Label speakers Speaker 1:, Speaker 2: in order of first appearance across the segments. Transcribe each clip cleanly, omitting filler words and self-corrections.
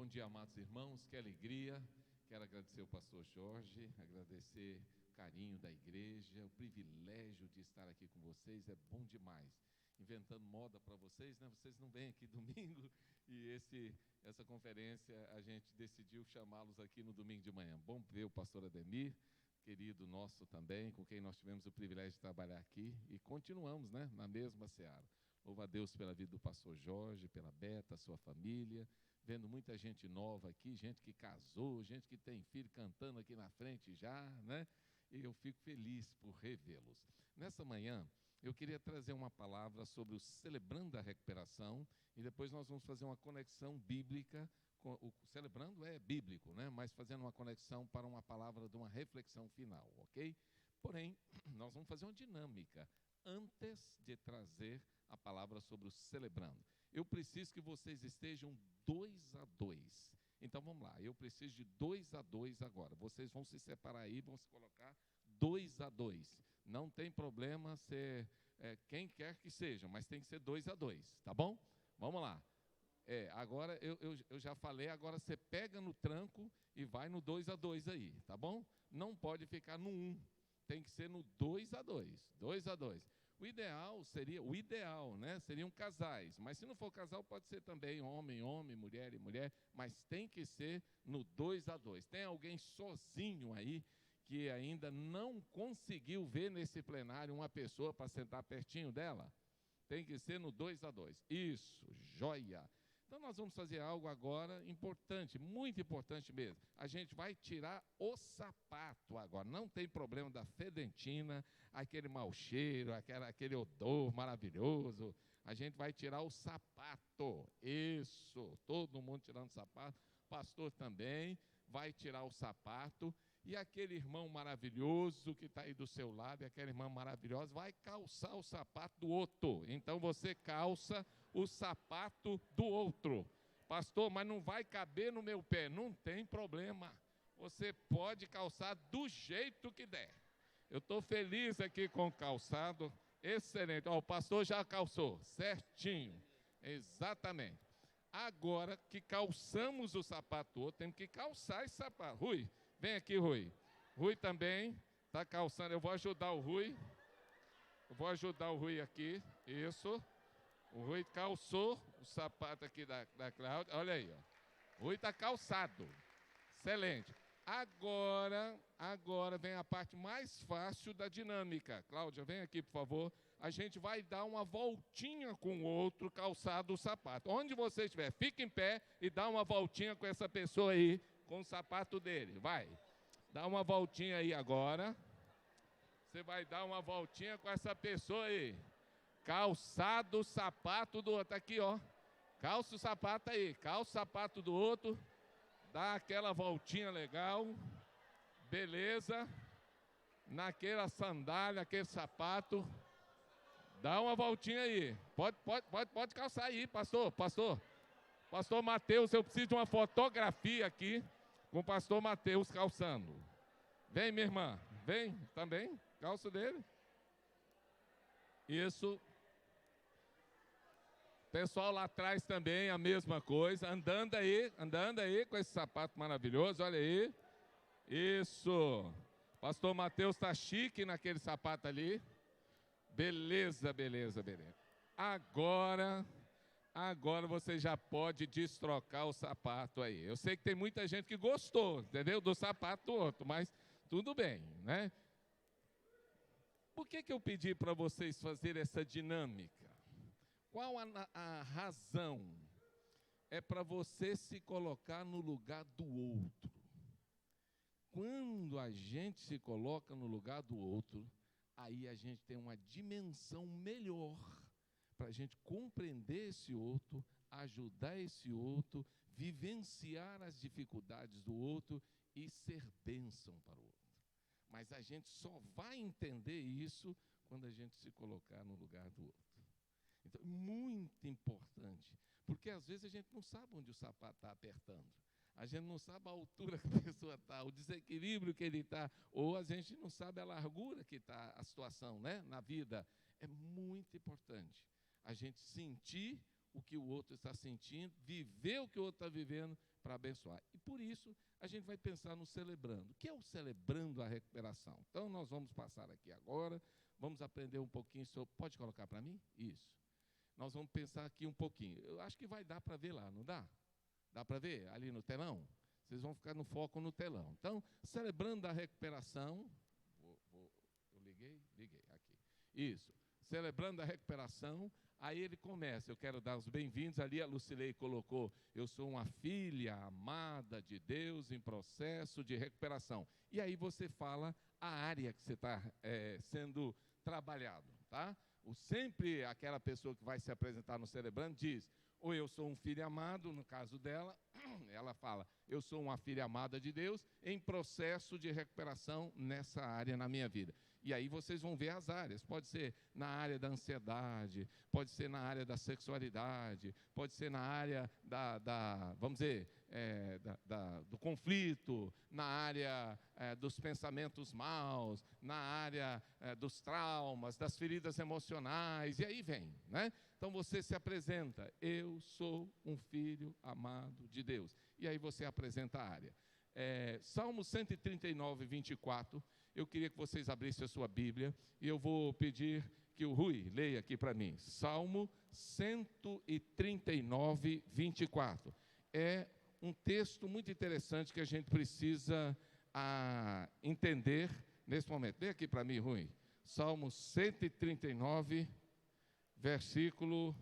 Speaker 1: Bom dia, amados irmãos, que alegria. Quero agradecer ao pastor Jorge, agradecer o carinho da igreja, o privilégio de estar aqui com vocês, é bom demais. Inventando moda para vocês, né? Vocês não vêm aqui domingo e essa conferência a gente decidiu chamá-los aqui no domingo de manhã. Bom ver o pastor Ademir, querido nosso também, com quem nós tivemos o privilégio de trabalhar aqui e continuamos, né, na mesma seara. Louva a Deus pela vida do pastor Jorge, pela Beta, sua família, vendo muita gente nova aqui, gente que casou, gente que tem filho cantando aqui na frente já, né? E eu fico feliz por revê-los. Nessa manhã, eu queria trazer uma palavra sobre o Celebrando a Recuperação e depois nós vamos fazer uma conexão bíblica. O celebrando é bíblico, né? Mas fazendo uma conexão para uma palavra de uma reflexão final, ok? Porém, nós vamos fazer uma dinâmica antes de trazer a palavra sobre o celebrando. Eu preciso que vocês estejam 2 a 2. Então vamos lá, eu preciso de 2 a 2 agora. Vocês vão se separar aí, vão se colocar 2 a 2. Não tem problema ser quem quer que seja, mas tem que ser 2 a 2, tá bom? Vamos lá. Agora eu já falei, agora você pega no tranco e vai no 2 a 2 aí, tá bom? Não pode ficar no 1, tem que ser no 2 a 2, 2 a 2. O ideal, né? Seriam casais, mas se não for casal pode ser também homem, mulher e mulher, mas tem que ser no 2 a 2. Tem alguém sozinho aí que ainda não conseguiu ver nesse plenário uma pessoa para sentar pertinho dela? Tem que ser no 2 a 2. Isso, joia! Então nós vamos fazer algo agora importante, muito importante mesmo. A gente vai tirar o sapato agora. Não tem problema da fedentina, aquele mau cheiro, aquele odor maravilhoso. A gente vai tirar o sapato. Isso, todo mundo tirando o sapato. Pastor também vai tirar o sapato. E aquele irmão maravilhoso que está aí do seu lado, e aquela irmã maravilhosa, vai calçar o sapato do outro. Então você calça o sapato do outro. Pastor, mas não vai caber no meu pé. Não tem problema. Você pode calçar do jeito que der. Eu estou feliz aqui com o calçado. Excelente. O pastor já calçou. Certinho. Exatamente. Agora que calçamos o sapato do outro, temos que calçar esse sapato. Rui, vem aqui, Rui. Rui também está calçando. Eu vou ajudar o Rui. Aqui. Isso. O Rui calçou o sapato aqui da Cláudia. Olha aí, ó. O Rui está calçado. Excelente. Agora vem a parte mais fácil da dinâmica. Cláudia, vem aqui, por favor. A gente vai dar uma voltinha com o outro calçado o sapato. Onde você estiver, fica em pé e dá uma voltinha com essa pessoa aí, com o sapato dele. Vai. Dá uma voltinha aí agora. Você vai dar uma voltinha com essa pessoa aí. Calçado o sapato do outro. Aqui, ó. Calça o sapato aí. Calça o sapato do outro. Dá aquela voltinha legal. Beleza. Naquela sandália, aquele sapato. Dá uma voltinha aí. Pode calçar aí, pastor. Pastor Mateus, eu preciso de uma fotografia aqui com o pastor Mateus calçando. Vem, minha irmã. Vem também. Calça dele. Isso. Pessoal lá atrás também, a mesma coisa. Andando aí com esse sapato maravilhoso. Olha aí. Isso. Pastor Mateus está chique naquele sapato ali. Beleza. Agora você já pode destrocar o sapato aí. Eu sei que tem muita gente que gostou, entendeu? Do sapato do outro, mas tudo bem, né? Por que eu pedi para vocês fazerem essa dinâmica? Qual a razão? É para você se colocar no lugar do outro. Quando a gente se coloca no lugar do outro, aí a gente tem uma dimensão melhor para a gente compreender esse outro, ajudar esse outro, vivenciar as dificuldades do outro e ser bênção para o outro. Mas a gente só vai entender isso quando a gente se colocar no lugar do outro. Então, é muito importante, porque às vezes a gente não sabe onde o sapato está apertando. A gente não sabe a altura que a pessoa está, o desequilíbrio que ele está, ou a gente não sabe a largura que está a situação, né, na vida. É muito importante a gente sentir o que o outro está sentindo, viver o que o outro está vivendo, para abençoar. E por isso, a gente vai pensar no celebrando. O que é o celebrando a recuperação? Então, nós vamos passar aqui agora, vamos aprender um pouquinho sobre... Pode colocar para mim? Isso. Nós vamos pensar aqui um pouquinho. Eu acho que vai dar para ver lá, não dá? Dá para ver ali no telão? Vocês vão ficar no foco no telão. Então, celebrando a recuperação... Eu liguei? Liguei, aqui. Isso. Celebrando a recuperação, aí ele começa, eu quero dar os bem-vindos, ali a Lucilei colocou, eu sou uma filha amada de Deus em processo de recuperação. E aí você fala a área que você está sendo trabalhado, tá? Sempre aquela pessoa que vai se apresentar no celebrando diz, ou eu sou um filho amado, no caso dela, ela fala, eu sou uma filha amada de Deus em processo de recuperação nessa área na minha vida. E aí vocês vão ver as áreas, pode ser na área da ansiedade, pode ser na área da sexualidade, pode ser na área vamos dizer, do conflito, na área dos pensamentos maus, na área dos traumas, das feridas emocionais, e aí vem, né? Então você se apresenta, eu sou um filho amado de Deus, e aí você apresenta a área. Salmo 139, 24, eu queria que vocês abrissem a sua Bíblia, e eu vou pedir que o Rui leia aqui para mim. Salmo 139, 24. É um texto muito interessante que a gente precisa entender nesse momento. Leia aqui para mim, Rui. Salmo 139, versículo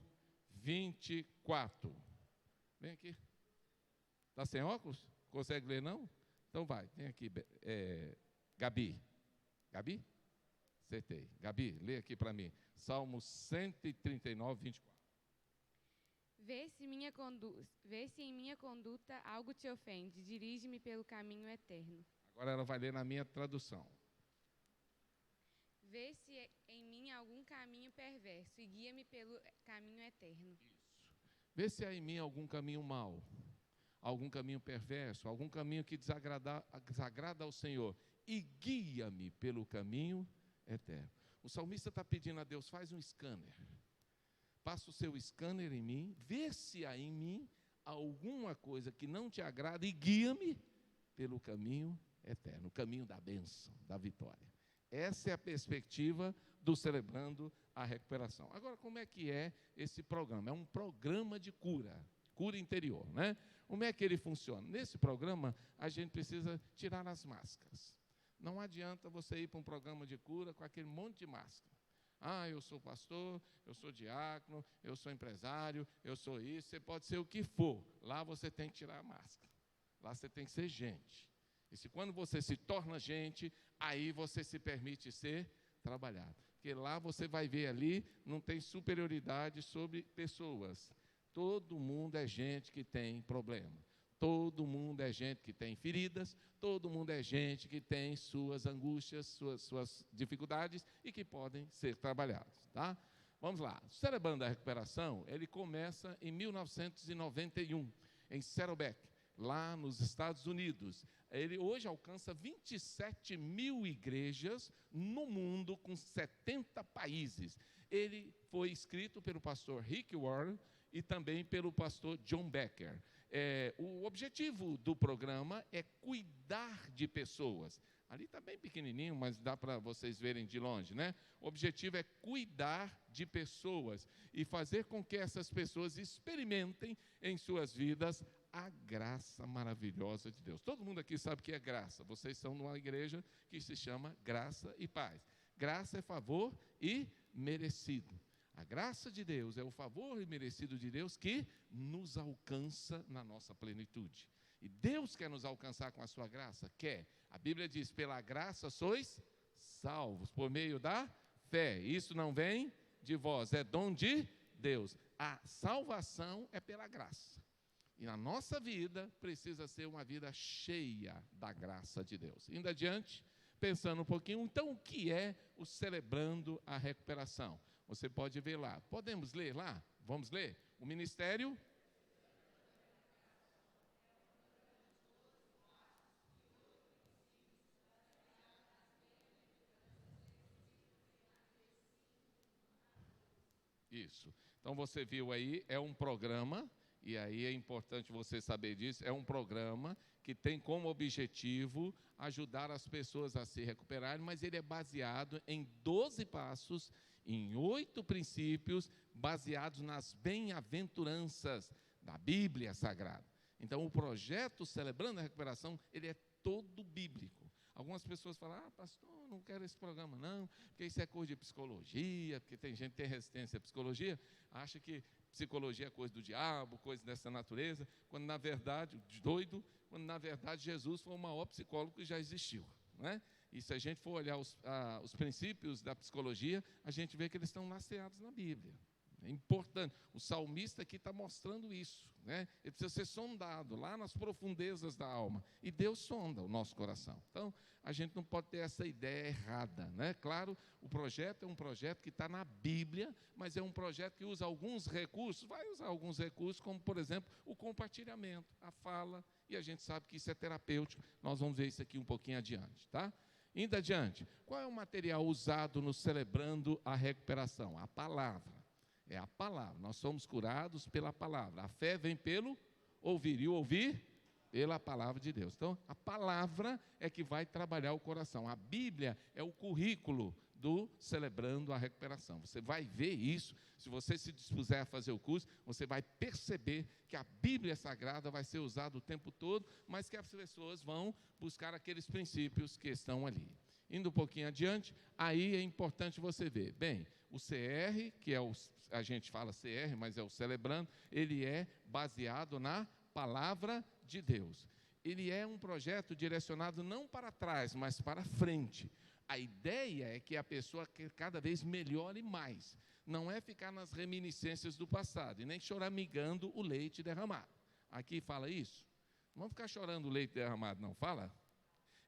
Speaker 1: 24. Vem aqui. Está sem óculos? Consegue ler, não? Então vai, tem aqui, Gabi. Gabi? Acertei. Gabi, lê aqui para mim. Salmo 139, 24.
Speaker 2: Vê se em minha conduta algo te ofende, dirige-me pelo caminho eterno.
Speaker 1: Agora ela vai ler na minha tradução.
Speaker 2: Vê se em mim algum caminho perverso e guia-me pelo caminho eterno.
Speaker 1: Isso. Vê se há em mim algum caminho mau, algum caminho perverso, algum caminho que desagrada ao Senhor, e guia-me pelo caminho eterno. O salmista está pedindo a Deus, faz um scanner, passa o seu scanner em mim, vê se há em mim alguma coisa que não te agrada e guia-me pelo caminho eterno, o caminho da bênção, da vitória. Essa é a perspectiva do Celebrando a Recuperação. Agora, como é que é esse programa? É um programa de cura interior, né? Como é que ele funciona? Nesse programa, a gente precisa tirar as máscaras. Não adianta você ir para um programa de cura com aquele monte de máscara. Eu sou pastor, eu sou diácono, eu sou empresário, eu sou isso, você pode ser o que for. Lá você tem que tirar a máscara. Lá você tem que ser gente. E se quando você se torna gente, aí você se permite ser trabalhado. Porque lá você vai ver ali, não tem superioridade sobre pessoas. Todo mundo é gente que tem problema. Todo mundo é gente que tem feridas, todo mundo é gente que tem suas angústias, suas dificuldades e que podem ser trabalhados, tá? Vamos lá. O Celebrando a Recuperação, ele começa em 1991, em Saddleback, lá nos Estados Unidos. Ele hoje alcança 27 mil igrejas no mundo, com 70 países. Ele foi escrito pelo pastor Rick Warren e também pelo pastor John Becker. O objetivo do programa é cuidar de pessoas. Ali está bem pequenininho, mas dá para vocês verem de longe, né? O objetivo é cuidar de pessoas e fazer com que essas pessoas experimentem em suas vidas a graça maravilhosa de Deus. Todo mundo aqui sabe o que é graça. Vocês são numa igreja que se chama Graça e Paz. Graça é favor e merecido. A graça de Deus é o favor imerecido de Deus que nos alcança na nossa plenitude. E Deus quer nos alcançar com a sua graça? Quer. A Bíblia diz, pela graça sois salvos, por meio da fé. Isso não vem de vós, é dom de Deus. A salvação é pela graça. E na nossa vida precisa ser uma vida cheia da graça de Deus. Indo adiante, pensando um pouquinho, então o que é o Celebrando a Recuperação? Você pode ver lá. Podemos ler lá? Vamos ler? O ministério... Isso. Então você viu aí, é um programa E aí é importante você saber disso. É um programa que tem como objetivo ajudar as pessoas a se recuperarem, mas ele é baseado em 12 passos, em 8 princípios, baseados nas bem-aventuranças da Bíblia Sagrada. Então, o projeto Celebrando a Recuperação, ele é todo bíblico. Algumas pessoas falam, pastor, não quero esse programa não, porque isso é coisa de psicologia, porque tem gente que tem resistência à psicologia, acha que psicologia é coisa do diabo, coisa dessa natureza, quando na verdade, doido, quando na verdade Jesus foi o maior psicólogo que já existiu, não é? E se a gente for olhar os princípios da psicologia, a gente vê que eles estão laceados na Bíblia. É importante. O salmista aqui está mostrando isso, né? Ele precisa ser sondado lá nas profundezas da alma. E Deus sonda o nosso coração. Então, a gente não pode ter essa ideia errada, né? Claro, o projeto é um projeto que está na Bíblia, mas é um projeto que usa alguns recursos, vai usar alguns recursos, como, por exemplo, o compartilhamento, a fala, e a gente sabe que isso é terapêutico. Nós vamos ver isso aqui um pouquinho adiante, tá? Indo adiante, qual é o material usado no Celebrando a Recuperação? A palavra. É a palavra, nós somos curados pela palavra. A fé vem pelo ouvir, e o ouvir pela palavra de Deus. Então, a palavra é que vai trabalhar o coração. A Bíblia é o currículo do Celebrando a Recuperação. Você vai ver isso, se você se dispuser a fazer o curso, você vai perceber que a Bíblia Sagrada vai ser usada o tempo todo, mas que as pessoas vão buscar aqueles princípios que estão ali. Indo um pouquinho adiante, aí é importante você ver. Bem, o CR, que é a gente fala CR, mas é o Celebrando, ele é baseado na Palavra de Deus. Ele é um projeto direcionado não para trás, mas para frente. A ideia é que a pessoa cada vez melhore mais. Não é ficar nas reminiscências do passado, e nem choramingando o leite derramado. Aqui fala isso? Não vamos ficar chorando o leite derramado, não. Fala?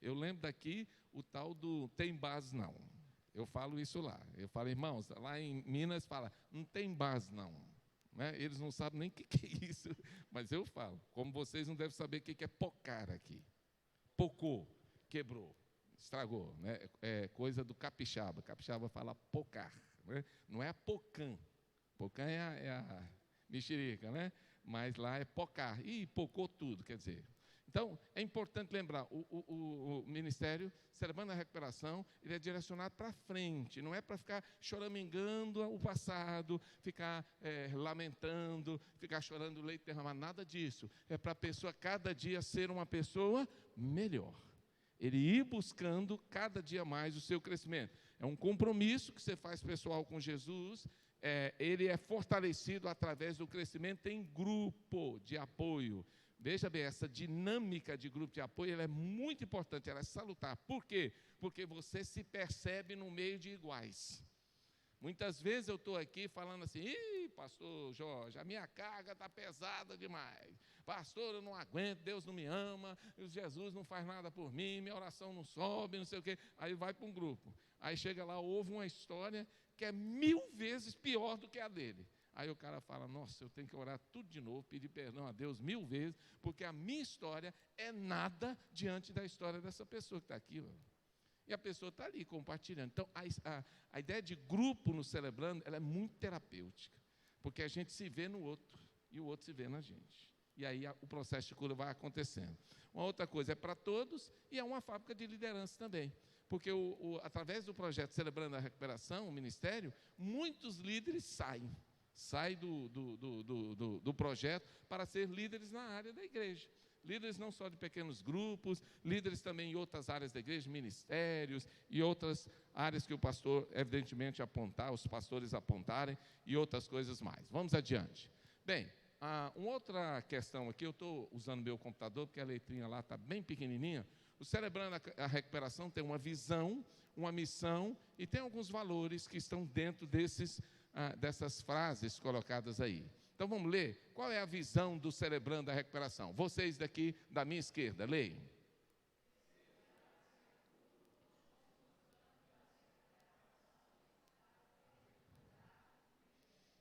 Speaker 1: Eu lembro daqui o tal do tem base não. Eu falo isso lá. Eu falo, irmãos, lá em Minas fala, não tem base não. Né? Eles não sabem nem o que é isso, mas eu falo. Como vocês não devem saber o que é pocar aqui. Pocou, quebrou, estragou. Né? É coisa do capixaba. Capixaba fala pocar. Né? Não é a pocã. Pocã é a mexerica, né? Mas lá é pocar. Ih, pocou tudo, quer dizer. Então, é importante lembrar, o Ministério Celebrando a Recuperação, ele é direcionado para frente, não é para ficar choramingando o passado, ficar lamentando, ficar chorando o leite derramado, nada disso. É para a pessoa, cada dia, ser uma pessoa melhor. Ele ir buscando cada dia mais o seu crescimento. É um compromisso que você faz pessoal com Jesus, ele é fortalecido através do crescimento em grupo de apoio. Veja bem, essa dinâmica de grupo de apoio, ela é muito importante, ela é salutar. Por quê? Porque você se percebe no meio de iguais. Muitas vezes eu estou aqui falando assim, pastor Jorge, a minha carga está pesada demais. Pastor, eu não aguento, Deus não me ama, Jesus não faz nada por mim, minha oração não sobe, não sei o quê. Aí vai para um grupo. Aí chega lá, ouve uma história que é 1000 vezes pior do que a dele. Aí o cara fala, nossa, eu tenho que orar tudo de novo, pedir perdão a Deus 1000 vezes, porque a minha história é nada diante da história dessa pessoa que está aqui. Ó. E a pessoa está ali compartilhando. Então, a ideia de grupo no Celebrando, ela é muito terapêutica, porque a gente se vê no outro, e o outro se vê na gente. E aí o processo de cura vai acontecendo. Uma outra coisa é para todos, e é uma fábrica de liderança também. Porque através do projeto Celebrando a Recuperação, o Ministério, muitos líderes saem do projeto para ser líderes na área da igreja. Líderes não só de pequenos grupos, líderes também em outras áreas da igreja, ministérios e outras áreas que o pastor, evidentemente, os pastores apontarem e outras coisas mais. Vamos adiante. Bem, uma outra questão aqui, eu estou usando meu computador, porque a letrinha lá está bem pequenininha. O Celebrando a Recuperação tem uma visão, uma missão e tem alguns valores que estão dentro dessas frases colocadas aí. Então vamos ler. Qual é a visão do Celebrando a Recuperação? Vocês daqui da minha esquerda, leiam.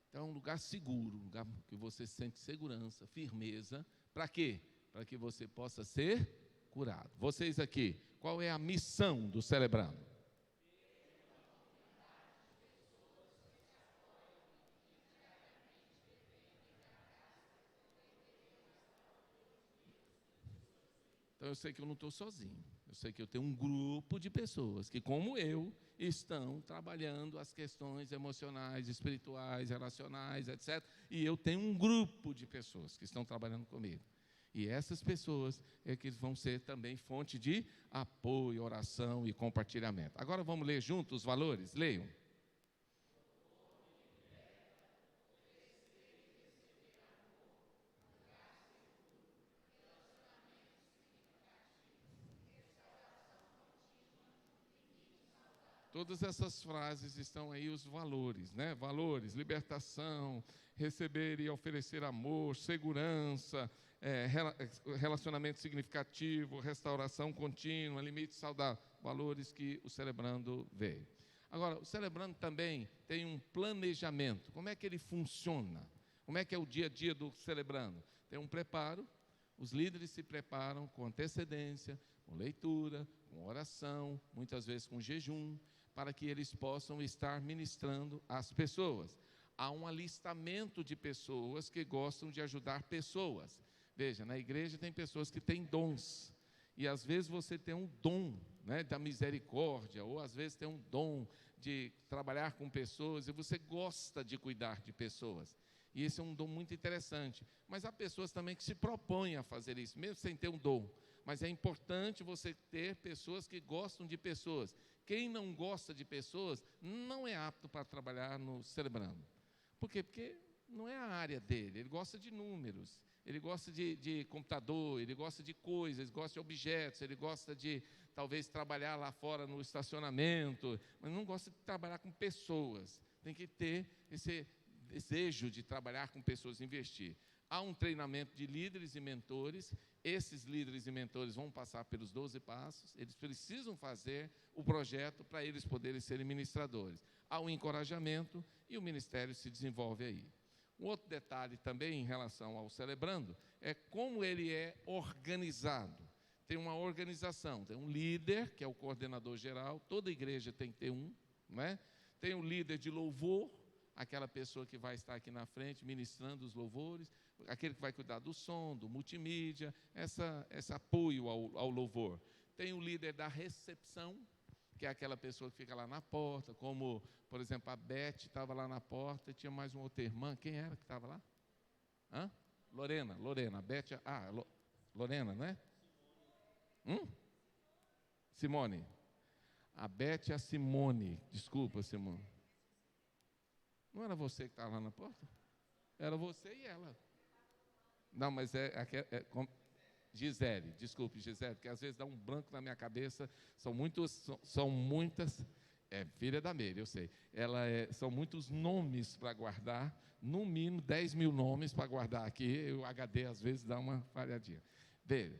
Speaker 1: Então é um lugar seguro, um lugar que você sente segurança, firmeza. Para quê? Para que você possa ser curado. Vocês aqui, qual é a missão do Celebrando? Então eu sei que eu não estou sozinho. Eu sei que eu tenho um grupo de pessoas que, como eu, estão trabalhando as questões emocionais, espirituais, relacionais, etc. E eu tenho um grupo de pessoas que estão trabalhando comigo. E essas pessoas é que vão ser também fonte de apoio, oração e compartilhamento. Agora vamos ler juntos os valores? Leiam. Todas essas frases estão aí os valores, né? Valores, libertação, receber e oferecer amor, segurança, relacionamento significativo, restauração contínua, limite saudável, valores que o Celebrando veio. Agora, o Celebrando também tem um planejamento. Como é que ele funciona? Como é que é o dia a dia do Celebrando? Tem um preparo, os líderes se preparam com antecedência, com leitura, com oração, muitas vezes com jejum, para que eles possam estar ministrando às pessoas. Há um alistamento de pessoas que gostam de ajudar pessoas. Veja, na igreja tem pessoas que têm dons, e às vezes você tem um dom, né, da misericórdia, ou às vezes tem um dom de trabalhar com pessoas, e você gosta de cuidar de pessoas. E esse é um dom muito interessante. Mas há pessoas também que se propõem a fazer isso, mesmo sem ter um dom. Mas é importante você ter pessoas que gostam de pessoas. Quem não gosta de pessoas não é apto para trabalhar no Celebrando. Por quê? Porque não é a área dele. Ele gosta de números, ele gosta de computador, ele gosta de coisas, ele gosta de objetos, ele gosta de, talvez, trabalhar lá fora no estacionamento, mas não gosta de trabalhar com pessoas. Tem que ter esse desejo de trabalhar com pessoas, investir. Há um treinamento de líderes e mentores. Esses líderes e mentores vão passar pelos 12 passos, eles precisam fazer o projeto para eles poderem ser ministradores. Há um encorajamento e o ministério se desenvolve aí. Um outro detalhe também em relação ao Celebrando é como ele é organizado. Tem uma organização, tem um líder, que é o coordenador geral, toda igreja tem que ter um, não é? Tem um líder de louvor, aquela pessoa que vai estar aqui na frente ministrando os louvores, aquele que vai cuidar do som, do multimídia, esse apoio ao louvor. Tem o líder da recepção, que é aquela pessoa que fica lá na porta, como, por exemplo, a Beth estava lá na porta, e tinha mais uma outra irmã. Quem era que estava lá? Hã? Lorena, a Beth, Lorena, não é? Simone. A Beth e a Simone, desculpa, Simone. Não era você que estava lá na porta? Era você e ela. Não, mas Gisele, desculpe, Gisele, porque às vezes dá um branco na minha cabeça. São muitas, filha da Meire, eu sei. São muitos nomes para guardar, no mínimo 10 mil nomes para guardar aqui. O HD às vezes dá uma falhadinha. Veja,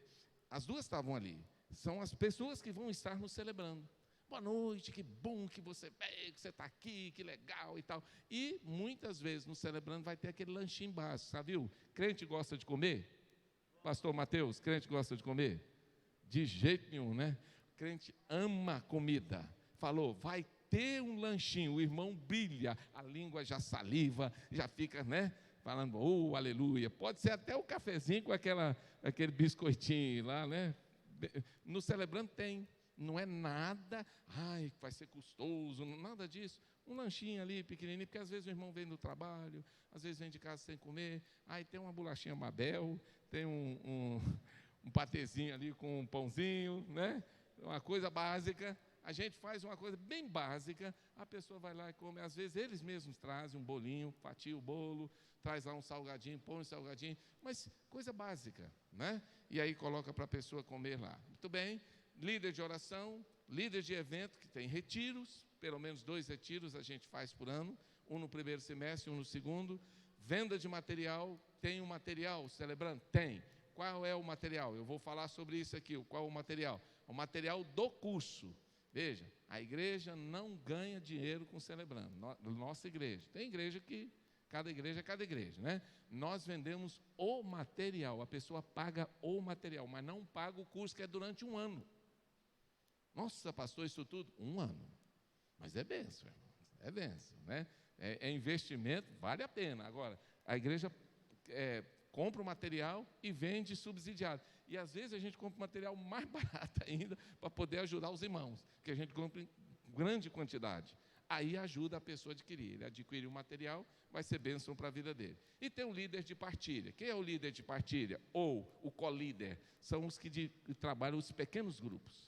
Speaker 1: as duas estavam ali. São as pessoas que vão estar nos celebrando. Boa noite, que bom que você veio, que você está aqui, que legal e tal. E muitas vezes no Celebrando vai ter aquele lanchinho básico, sabe? Viu? Crente gosta de comer? Pastor Mateus, crente gosta de comer? De jeito nenhum, né? Crente ama comida. Falou, vai ter um lanchinho, o irmão brilha, a língua já saliva, já fica, né? Falando, oh, aleluia. Pode ser até o cafezinho com aquele biscoitinho lá, né? No Celebrando tem. Não é nada, vai ser custoso, nada disso. Um lanchinho ali, pequenininho, porque às vezes o irmão vem do trabalho, às vezes vem de casa sem comer, aí tem uma bolachinha Mabel, tem um patezinho ali com um pãozinho, né? Uma coisa básica. A gente faz uma coisa bem básica, a pessoa vai lá e come. Às vezes eles mesmos trazem um bolinho, fatia o bolo, traz lá um salgadinho, põe um salgadinho, mas coisa básica, né? E aí coloca para a pessoa comer lá. Muito bem. Líder de oração, líder de evento, que tem retiros, pelo menos 2 retiros a gente faz por ano, um no primeiro semestre, um no segundo. Venda de material, tem um material Celebrando? Tem. Qual é o material? Eu vou falar sobre isso aqui, qual é o material? O material do curso. Veja, a igreja não ganha dinheiro com Celebrando, nossa igreja. Tem igreja que, cada igreja é cada igreja, né? Nós vendemos o material, a pessoa paga o material, mas não paga o curso, que é durante um ano. Nossa, pastor, isso tudo? 1 ano. Mas é bênção, irmão. É bênção, né? É investimento, vale a pena. Agora, a igreja compra o material e vende subsidiado. E às vezes a gente compra material mais barato ainda para poder ajudar os irmãos, que a gente compra em grande quantidade. Aí ajuda a pessoa a adquirir. Ele adquire o material, vai ser bênção para a vida dele. E tem um líder de partilha. Quem é o líder de partilha? Ou o co-líder? São os que trabalham os pequenos grupos.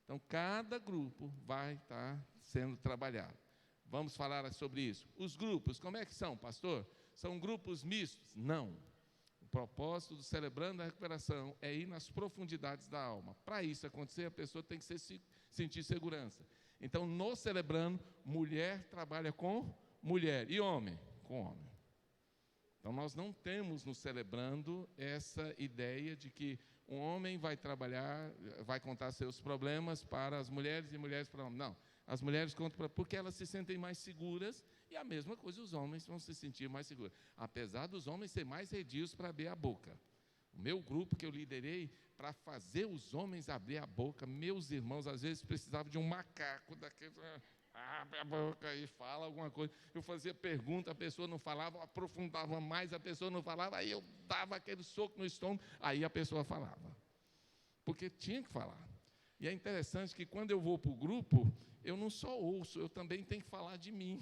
Speaker 1: Então, cada grupo vai estar sendo trabalhado. Vamos falar sobre isso. Os grupos, como é que são, pastor? São grupos mistos? Não. O propósito do Celebrando a Recuperação é ir nas profundidades da alma. Para isso acontecer, a pessoa tem que sentir segurança. Então, no Celebrando, mulher trabalha com mulher e homem com homem. Então, nós não temos no Celebrando essa ideia de que um homem vai trabalhar, vai contar seus problemas para as mulheres e mulheres para homens. Não, as mulheres contam porque elas se sentem mais seguras e a mesma coisa os homens vão se sentir mais seguros. Apesar dos homens serem mais redios para abrir a boca. O meu grupo que eu liderei, para fazer os homens abrir a boca, meus irmãos, às vezes precisavam de um macaco daquele, abre a boca e fala alguma coisa. Eu fazia pergunta, a pessoa não falava, eu aprofundava mais, a pessoa não falava, aí eu dava aquele soco no estômago, aí a pessoa falava. Porque tinha que falar. E é interessante que quando eu vou para o grupo, eu não só ouço, eu também tenho que falar de mim.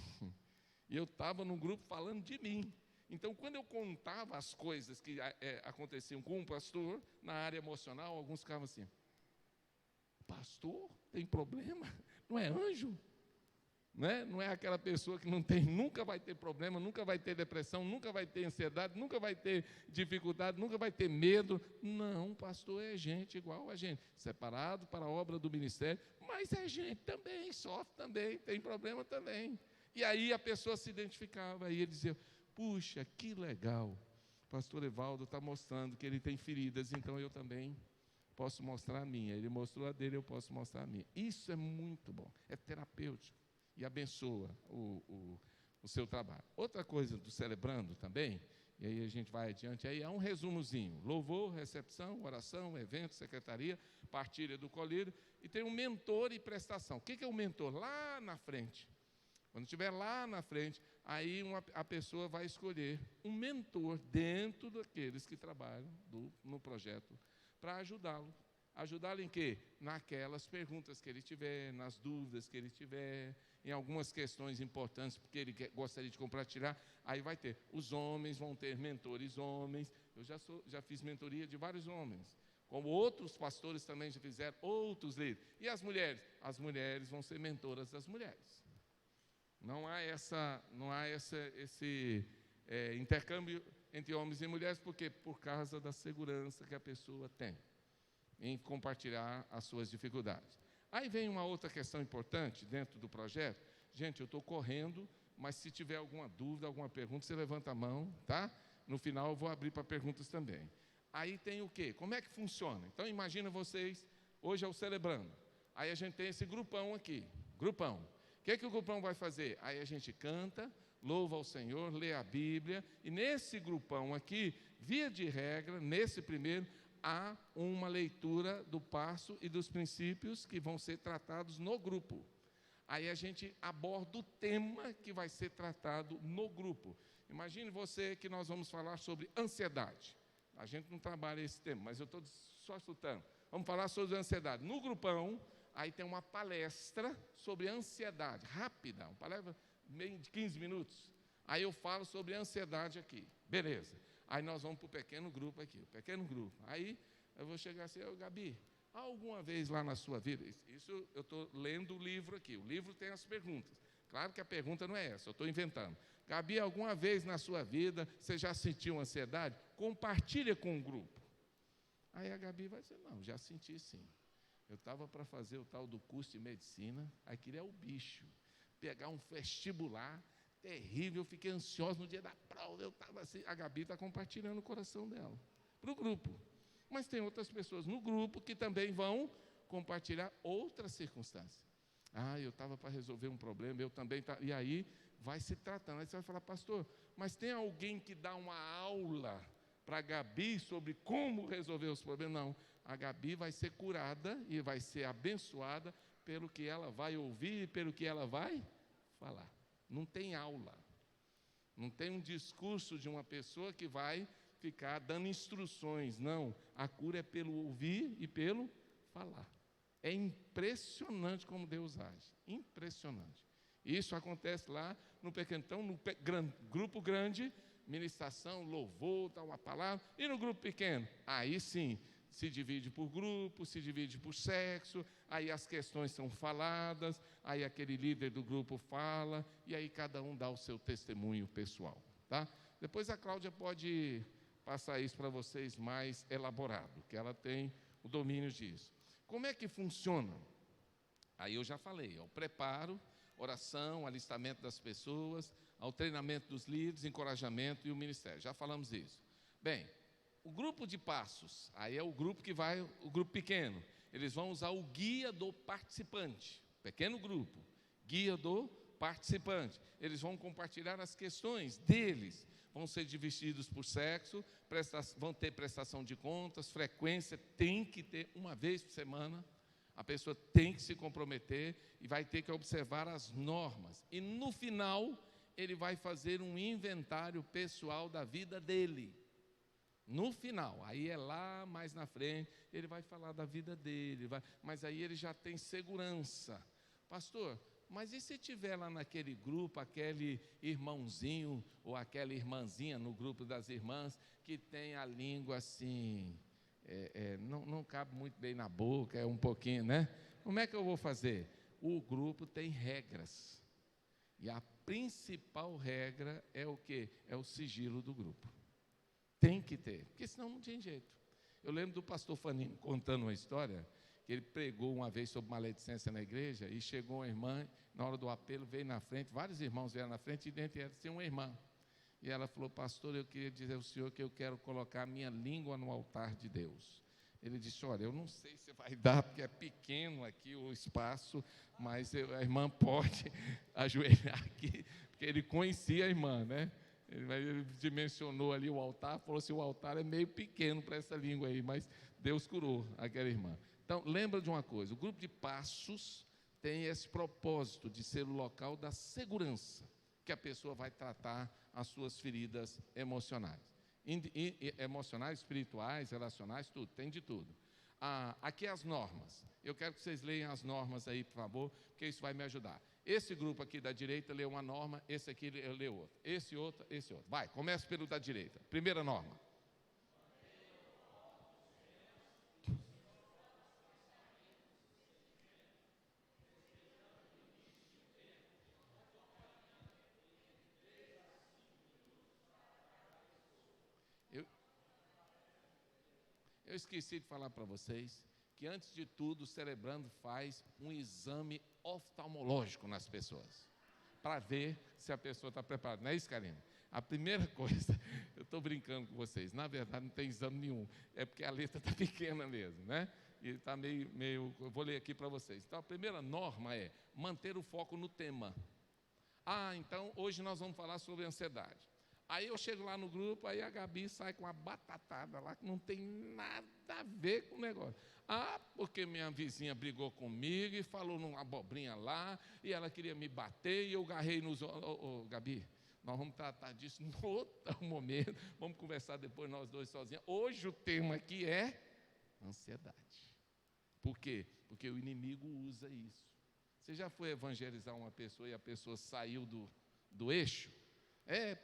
Speaker 1: E eu estava no grupo falando de mim. Então, quando eu contava as coisas que aconteciam com um pastor, na área emocional, alguns ficavam assim, pastor, tem problema? Não é anjo? Né? Não é aquela pessoa que nunca vai ter problema, nunca vai ter depressão, nunca vai ter ansiedade, nunca vai ter dificuldade, nunca vai ter medo. Não, pastor é gente igual a gente, separado para a obra do ministério, mas é gente também, sofre também, tem problema também. E aí a pessoa se identificava, e ele dizia, puxa, que legal, o pastor Evaldo está mostrando que ele tem feridas, então eu também posso mostrar a minha. Ele mostrou a dele, eu posso mostrar a minha. Isso é muito bom, é terapêutico e abençoa o seu trabalho. Outra coisa do Celebrando também, e aí a gente vai adiante, aí é um resumozinho, louvor, recepção, oração, evento, secretaria, partilha do colírio, e tem um mentor e prestação. O que é o mentor? Lá na frente. Quando estiver lá na frente, aí a pessoa vai escolher um mentor dentro daqueles que trabalham no projeto para ajudá-lo. Ajudá-lo em quê? Naquelas perguntas que ele tiver, nas dúvidas que ele tiver, em algumas questões importantes, porque ele gostaria de compartilhar, aí vai ter. Os homens vão ter mentores homens. Eu já fiz mentoria de vários homens, como outros pastores também já fizeram, outros líderes. E as mulheres? As mulheres vão ser mentoras das mulheres. Não há esse intercâmbio entre homens e mulheres, porque por causa da segurança que a pessoa tem em compartilhar as suas dificuldades. Aí vem uma outra questão importante dentro do projeto. Gente, eu estou correndo, mas se tiver alguma dúvida, alguma pergunta, você levanta a mão, tá? No final eu vou abrir para perguntas também. Aí tem o quê? Como é que funciona? Então imagina vocês, hoje é o Celebrando. Aí a gente tem esse grupão aqui, grupão. O que o grupão vai fazer? Aí a gente canta, louva ao Senhor, lê a Bíblia, e nesse grupão aqui, via de regra, nesse primeiro, há uma leitura do passo e dos princípios que vão ser tratados no grupo. Aí a gente aborda o tema que vai ser tratado no grupo. Imagine você que nós vamos falar sobre ansiedade. A gente não trabalha esse tema, mas eu estou só chutando. Vamos falar sobre ansiedade. No grupão, aí tem uma palestra sobre ansiedade, rápida, uma palestra meio de 15 minutos. Aí eu falo sobre ansiedade aqui, beleza. Aí nós vamos para o pequeno grupo aqui, o pequeno grupo. Aí eu vou chegar assim, Gabi, alguma vez lá na sua vida, isso eu estou lendo o livro aqui, o livro tem as perguntas. Claro que a pergunta não é essa, eu estou inventando. Gabi, alguma vez na sua vida você já sentiu ansiedade? Compartilha com o grupo. Aí a Gabi vai dizer, não, já senti sim. Eu estava para fazer o tal do curso de medicina, aí queria o bicho, pegar um vestibular terrível, eu fiquei ansioso no dia da prova, eu estava assim, a Gabi está compartilhando o coração dela, para o grupo. Mas tem outras pessoas no grupo que também vão compartilhar outras circunstâncias. Eu estava para resolver um problema, eu também estava, e aí vai se tratando, aí você vai falar, pastor, mas tem alguém que dá uma aula para a Gabi sobre como resolver os problemas? Não, a Gabi vai ser curada e vai ser abençoada pelo que ela vai ouvir e pelo que ela vai falar. Não tem aula, não tem um discurso de uma pessoa que vai ficar dando instruções. Não, a cura é pelo ouvir e pelo falar. É impressionante como Deus age, impressionante. Isso acontece lá no pequeno. Então, no grupo grande, ministração, louvor, dá uma palavra. E no grupo pequeno? Aí sim, se divide por grupo, se divide por sexo, aí as questões são faladas, aí aquele líder do grupo fala, e aí cada um dá o seu testemunho pessoal. Tá? Depois a Cláudia pode passar isso para vocês mais elaborado, que ela tem o domínio disso. Como é que funciona? Aí eu já falei, o preparo, oração, alistamento das pessoas, ao treinamento dos líderes, encorajamento e o ministério. Já falamos isso. Bem, o grupo de passos, aí é o grupo que vai, o grupo pequeno. Eles vão usar o guia do participante, pequeno grupo, guia do participante. Eles vão compartilhar as questões deles, vão ser divididos por sexo, vão ter prestação de contas, frequência, tem que ter uma vez por semana. A pessoa tem que se comprometer e vai ter que observar as normas. E no final, ele vai fazer um inventário pessoal da vida dele. No final, aí é lá mais na frente, ele vai falar da vida dele, mas aí ele já tem segurança. Pastor, mas e se tiver lá naquele grupo, aquele irmãozinho ou aquela irmãzinha no grupo das irmãs, que tem a língua assim... não cabe muito bem na boca, é um pouquinho, né? Como é que eu vou fazer? O grupo tem regras. E a principal regra é o quê? É o sigilo do grupo. Tem que ter, porque senão não tinha jeito. Eu lembro do pastor Fanino contando uma história, que ele pregou uma vez sobre maledicência na igreja, e chegou uma irmã, na hora do apelo, veio na frente, vários irmãos vieram na frente, e dentro deles tinha uma irmã. E ela falou, pastor, eu queria dizer ao senhor que eu quero colocar a minha língua no altar de Deus. Ele disse, olha, eu não sei se vai dar, porque é pequeno aqui o espaço, mas a irmã pode ajoelhar aqui, porque ele conhecia a irmã, né? Ele dimensionou ali o altar, falou assim, o altar é meio pequeno para essa língua aí, mas Deus curou aquela irmã. Então, lembra de uma coisa, o grupo de passos tem esse propósito de ser o local da segurança, que a pessoa vai tratar as suas feridas emocionais. Emocionais, espirituais, relacionais, tudo, tem de tudo. Aqui as normas. Eu quero que vocês leiam as normas aí, por favor, porque isso vai me ajudar. Esse grupo aqui da direita lê uma norma, esse aqui lê outra. Esse outro, esse outro. Vai, começa pelo da direita. Primeira norma. Eu esqueci de falar para vocês que, antes de tudo, o Celebrando faz um exame oftalmológico nas pessoas, para ver se a pessoa está preparada. Não é isso, Karina? A primeira coisa, eu estou brincando com vocês, na verdade não tem exame nenhum, é porque a letra está pequena mesmo, né? E está meio, eu vou ler aqui para vocês. Então, a primeira norma é manter o foco no tema. Então, hoje nós vamos falar sobre ansiedade. Aí eu chego lá no grupo, aí a Gabi sai com uma batatada lá, que não tem nada a ver com o negócio. Porque minha vizinha brigou comigo e falou numa abobrinha lá, e ela queria me bater, e eu agarrei nos... Gabi, nós vamos tratar disso em outro momento, vamos conversar depois nós dois sozinhos. Hoje o tema aqui é ansiedade. Por quê? Porque o inimigo usa isso. Você já foi evangelizar uma pessoa e a pessoa saiu do eixo?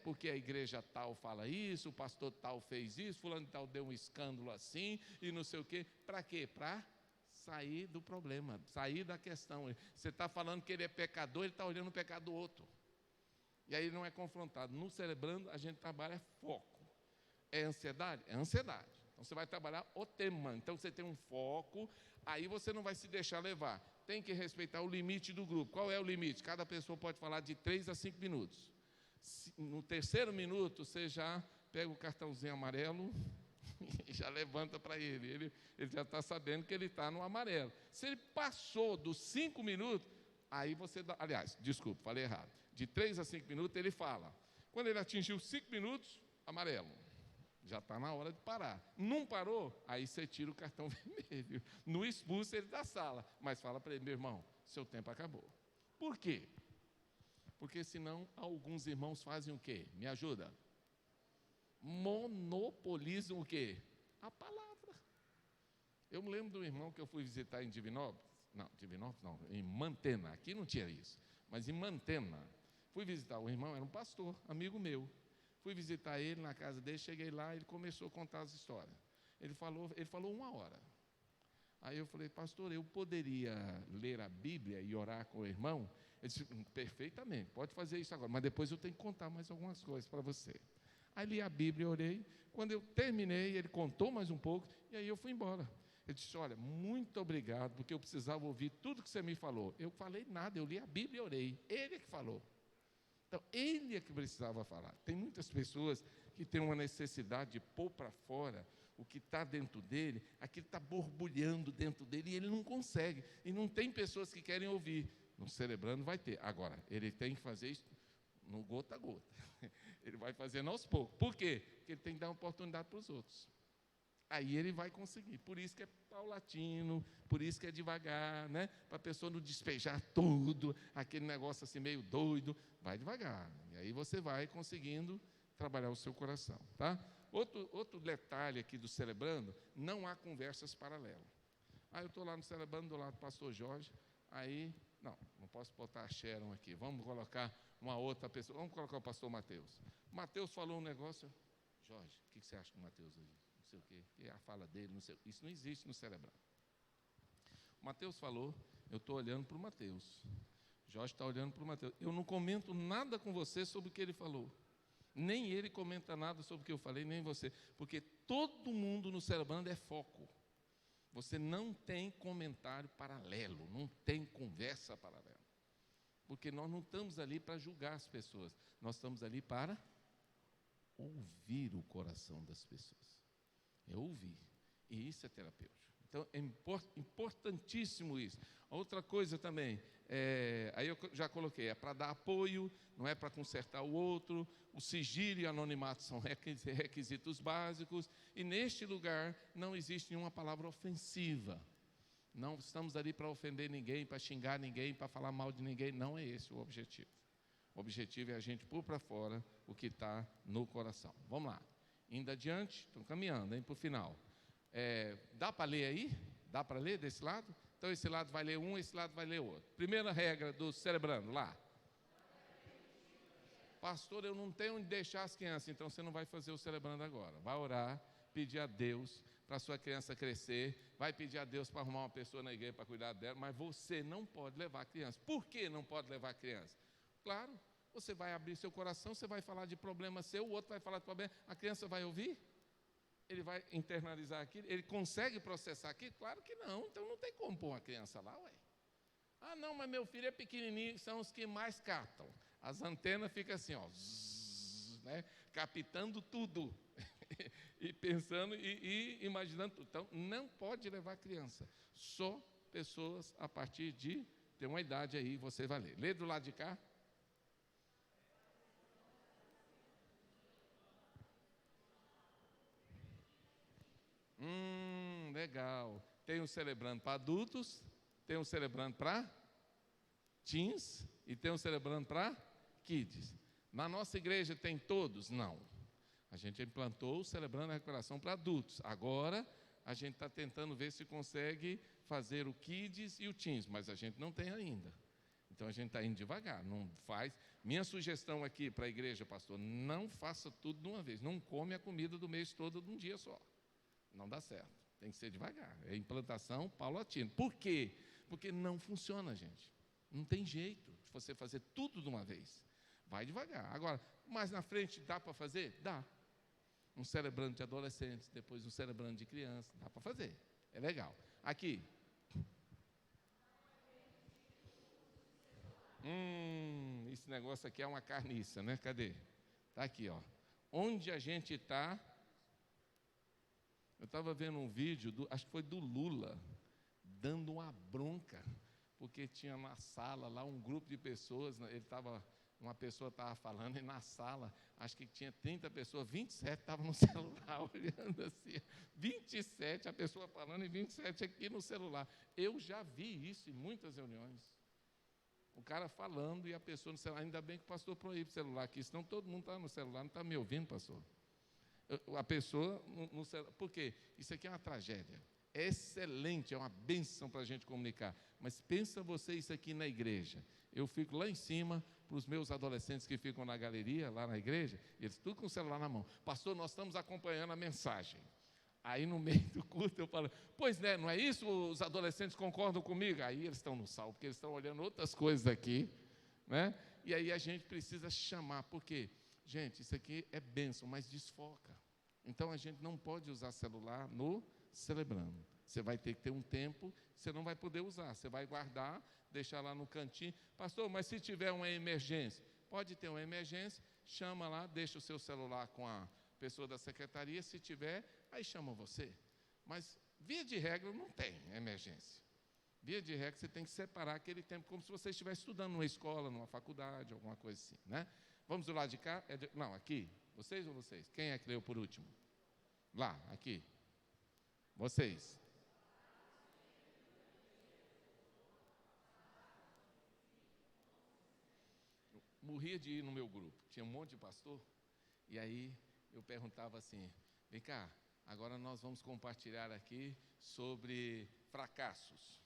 Speaker 1: Porque a igreja tal fala isso, o pastor tal fez isso, fulano tal deu um escândalo assim, e não sei o quê. Para quê? Para sair do problema, sair da questão. Você está falando que ele é pecador, ele está olhando o pecado do outro. E aí ele não é confrontado. No Celebrando, a gente trabalha foco. É ansiedade? É ansiedade. Então você vai trabalhar o tema. Então você tem um foco, aí você não vai se deixar levar. Tem que respeitar o limite do grupo. Qual é o limite? Cada pessoa pode falar de 3 a 5 minutos. No terceiro minuto, você já pega o cartãozinho amarelo e já levanta para ele. Ele já está sabendo que ele está no amarelo. Se ele passou dos 5 minutos, aí você dá... Aliás, desculpa, falei errado. De 3 a 5 minutos, ele fala. Quando ele atingiu 5 minutos, amarelo. Já está na hora de parar. Não parou? Aí você tira o cartão vermelho. Não expulsa ele da sala, mas fala para ele, meu irmão, seu tempo acabou. Por quê? Porque senão alguns irmãos fazem o quê? Me ajuda? simbolizam o quê? A palavra. Eu me lembro de um irmão que eu fui visitar em Divinópolis, não, em Mantena, aqui não tinha isso, mas em Mantena. Fui visitar o irmão, era um pastor, amigo meu. Fui visitar ele na casa dele, cheguei lá, ele começou a contar as histórias. Ele falou 1 hora. Aí eu falei, pastor, eu poderia ler a Bíblia e orar com o irmão? Ele disse, perfeitamente, pode fazer isso agora, mas depois eu tenho que contar mais algumas coisas para você. Aí li a Bíblia e orei. Quando eu terminei, ele contou mais um pouco, e aí eu fui embora. Ele disse, olha, muito obrigado, porque eu precisava ouvir tudo que você me falou. Eu falei nada, eu li a Bíblia e orei. Ele é que falou. Então, ele é que precisava falar. Tem muitas pessoas que têm uma necessidade de pôr para fora o que está dentro dele, aquilo está borbulhando dentro dele, e ele não consegue. E não tem pessoas que querem ouvir. No Celebrando vai ter. Agora, ele tem que fazer isso no gota a gota. Ele vai fazendo aos poucos. Por quê? Porque ele tem que dar uma oportunidade para os outros. Aí ele vai conseguir. Por isso que é paulatino, por isso que é devagar, né? Para a pessoa não despejar tudo, aquele negócio assim meio doido. Vai devagar. E aí você vai conseguindo trabalhar o seu coração, tá? Outro detalhe aqui do Celebrando, não há conversas paralelas. Eu estou lá no Celebrando, do lado do pastor Jorge, aí, não posso botar a Sharon aqui, vamos colocar uma outra pessoa, vamos colocar o pastor Mateus. Mateus falou um negócio, Jorge, o que você acha do Mateus aí? Não sei o quê, que é a fala dele, não sei, isso não existe no Celebrando. O Mateus falou, eu estou olhando para o Mateus, Jorge está olhando para o Mateus, eu não comento nada com você sobre o que ele falou. Nem ele comenta nada sobre o que eu falei, nem você. Porque todo mundo no Celebrando é foco. Você não tem comentário paralelo, não tem conversa paralela. Porque nós não estamos ali para julgar as pessoas. Nós estamos ali para ouvir o coração das pessoas. É ouvir. E isso é terapêutico. Então, é importantíssimo isso. Outra coisa também, aí eu já coloquei, é para dar apoio, não é para consertar o outro, o sigilo e o anonimato são requisitos básicos, e neste lugar não existe nenhuma palavra ofensiva. Não estamos ali para ofender ninguém, para xingar ninguém, para falar mal de ninguém, não é esse o objetivo. O objetivo é a gente pôr para fora o que está no coração. Vamos lá, indo adiante, estamos caminhando, para o final. Dá para ler aí? Dá para ler desse lado? Então esse lado vai ler um, esse lado vai ler outro. Primeira regra do Celebrando, lá. Pastor, eu não tenho onde deixar as crianças, então você não vai fazer o Celebrando agora. Vai orar, pedir a Deus para a sua criança crescer, vai pedir a Deus para arrumar uma pessoa na igreja para cuidar dela, mas você não pode levar a criança. Por que não pode levar a criança? Claro, você vai abrir seu coração, você vai falar de problema seu, o outro vai falar de problema, a criança vai ouvir? Ele vai internalizar aquilo? Ele consegue processar aquilo? Claro que não, então não tem como pôr uma criança lá, ué. Não, mas meu filho é pequenininho, são os que mais captam. As antenas ficam assim, ó, zzz, né, captando tudo, e pensando e imaginando tudo. Então, não pode levar criança, só pessoas a partir de ter uma idade aí, você vai ler. Lê do lado de cá. Legal. Tem um Celebrando para adultos, tem um Celebrando para teens e tem um Celebrando para kids. Na nossa igreja tem todos? Não. A gente implantou o Celebrando a Recuperação para adultos. Agora, a gente está tentando ver se consegue fazer o kids e o teens, mas a gente não tem ainda. Então, a gente está indo devagar, não faz. Minha sugestão aqui para a igreja, pastor, não faça tudo de uma vez. Não come a comida do mês todo de um dia só. Não dá certo. Tem que ser devagar. É implantação paulatina. Por quê? Porque não funciona, gente. Não tem jeito de você fazer tudo de uma vez. Vai devagar. Agora, mais na frente, dá para fazer? Dá. Um Celebrando de adolescentes, depois um Celebrando de criança. Dá para fazer. É legal. Aqui. Esse negócio aqui é uma carniça, né? Cadê? Está aqui, ó. Onde a gente está... Eu estava vendo um vídeo, acho que foi do Lula, dando uma bronca, porque tinha na sala lá um grupo de pessoas, uma pessoa estava falando, e na sala, acho que tinha 30 pessoas, 27 estavam no celular, olhando assim, 27 a pessoa falando e 27 aqui no celular. Eu já vi isso em muitas reuniões. O cara falando e a pessoa no celular, ainda bem que o pastor proíbe o celular aqui, senão todo mundo está no celular, não está me ouvindo, pastor? A pessoa, por quê? Isso aqui é uma tragédia. É excelente, é uma bênção para a gente comunicar. Mas pensa você isso aqui na igreja. Eu fico lá em cima, para os meus adolescentes que ficam na galeria, lá na igreja, eles tudo com o celular na mão. Pastor, nós estamos acompanhando a mensagem. Aí no meio do culto eu falo, pois né, não é isso? Os adolescentes concordam comigo? Aí eles estão no sal, porque eles estão olhando outras coisas aqui, né? E aí a gente precisa chamar, porque, gente, isso aqui é bênção, mas desfoca. Então a gente não pode usar celular no celebrando. Você vai ter que ter um tempo, você não vai poder usar, você vai guardar, deixar lá no cantinho. Pastor, mas se tiver uma emergência, pode ter uma emergência, chama lá, deixa o seu celular com a pessoa da secretaria, se tiver, aí chama você. Mas, via de regra, não tem emergência. Via de regra, você tem que separar aquele tempo, como se você estivesse estudando numa escola, numa faculdade, alguma coisa assim, né? Vamos do lado de cá? Não, aqui. Vocês ou vocês? Quem é que leu por último? Lá, aqui. Vocês. Eu morria de ir no meu grupo. Tinha um monte de pastor. E aí eu perguntava assim, vem cá, agora nós vamos compartilhar aqui sobre fracassos.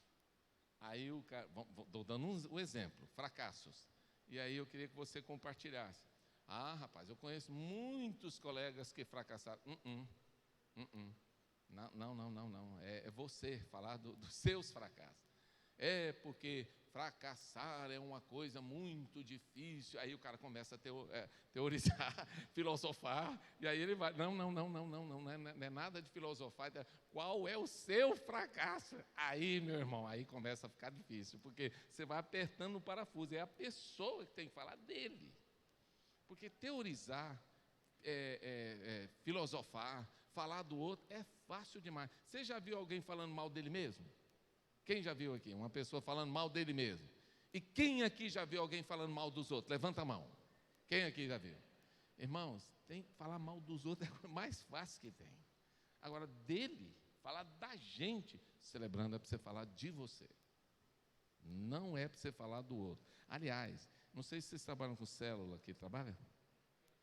Speaker 1: Aí o cara, estou dando um exemplo, fracassos. E aí eu queria que você compartilhasse. Ah, rapaz, eu conheço muitos colegas que fracassaram. Não. É você falar dos seus fracassos. É porque fracassar é uma coisa muito difícil. Aí o cara começa a teorizar, filosofar. E aí ele vai, não é nada de filosofar. Qual é o seu fracasso? Aí, meu irmão, aí começa a ficar difícil. Porque você vai apertando o parafuso. É a pessoa que tem que falar dele. Porque teorizar, filosofar, falar do outro, é fácil demais. Você já viu alguém falando mal dele mesmo? Quem já viu aqui? Uma pessoa falando mal dele mesmo. E quem aqui já viu alguém falando mal dos outros? Levanta a mão. Quem aqui já viu? Irmãos, falar mal dos outros é a coisa mais fácil que tem. Agora, dele, falar da gente, celebrando é para você falar de você. Não é para você falar do outro. Aliás, não sei se vocês trabalham com célula aqui, trabalha?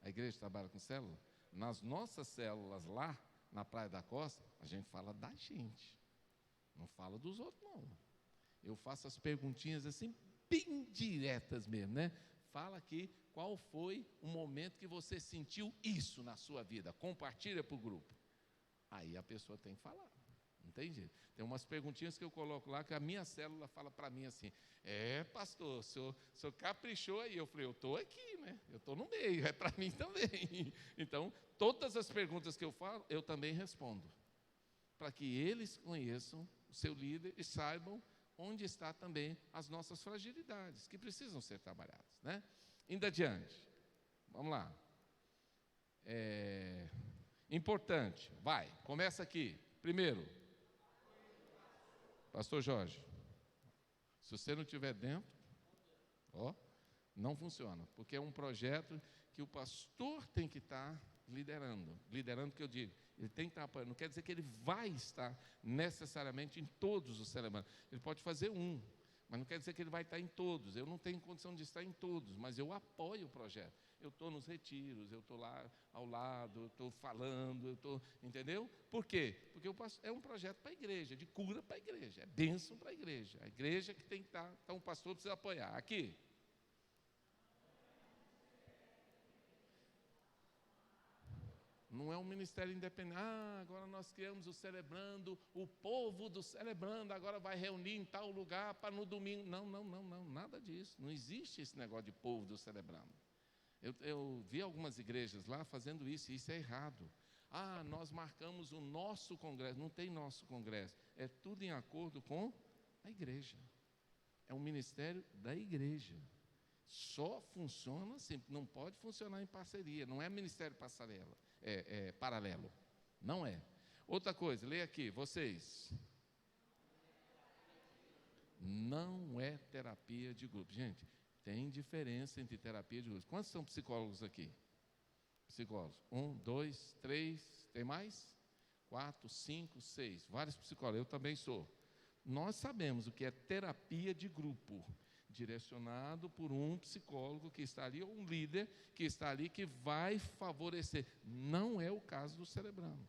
Speaker 1: A igreja trabalha com célula? Nas nossas células lá, na Praia da Costa, a gente fala da gente. Não fala dos outros, não. Eu faço as perguntinhas assim, bem diretas mesmo, né? Fala aqui qual foi o momento que você sentiu isso na sua vida. Compartilha para o grupo. Aí a pessoa tem que falar. Não tem jeito. Tem umas perguntinhas que eu coloco lá, que a minha célula fala para mim assim, pastor, o senhor caprichou aí. Eu falei, eu estou aqui, né? Eu estou no meio, é para mim também. Então, todas as perguntas que eu falo, eu também respondo. Para que eles conheçam o seu líder e saibam onde está também as nossas fragilidades, que precisam ser trabalhadas, né? Indo adiante. Vamos lá. Importante. Vai, começa aqui. Primeiro, pastor Jorge, se você não estiver dentro, não funciona, porque é um projeto que o pastor tem que estar liderando que eu digo, ele tem que estar apoiando, não quer dizer que ele vai estar necessariamente em todos os celebrantes, ele pode fazer um, mas não quer dizer que ele vai estar em todos. Eu não tenho condição de estar em todos, mas eu apoio o projeto. Eu estou nos retiros, eu estou lá ao lado, eu estou falando, entendeu? Por quê? Porque é um projeto para a igreja, de cura para a igreja, é bênção para a igreja que tem que estar, então o pastor precisa apoiar. Aqui. Não é um ministério independente. Agora nós criamos o Celebrando, o povo do Celebrando agora vai reunir em tal lugar para no domingo. Não, nada disso. Não existe esse negócio de povo do Celebrando. Eu vi algumas igrejas lá fazendo isso, e isso é errado. Nós marcamos o nosso congresso. Não tem nosso congresso. É tudo em acordo com a igreja. É um ministério da igreja. Só funciona assim, não pode funcionar em parceria. Não é ministério passarela. Paralelo, não é. Outra coisa, leia aqui, vocês. Não é terapia de grupo. Gente, tem diferença entre terapia de grupo. Quantos são psicólogos aqui? Psicólogos. 1, 2, 3, tem mais? 4, 5, 6. Vários psicólogos, eu também sou. Nós sabemos o que é terapia de grupo. direcionado por um psicólogo que está ali, ou um líder que está ali, que vai favorecer. Não é o caso do Celebrando.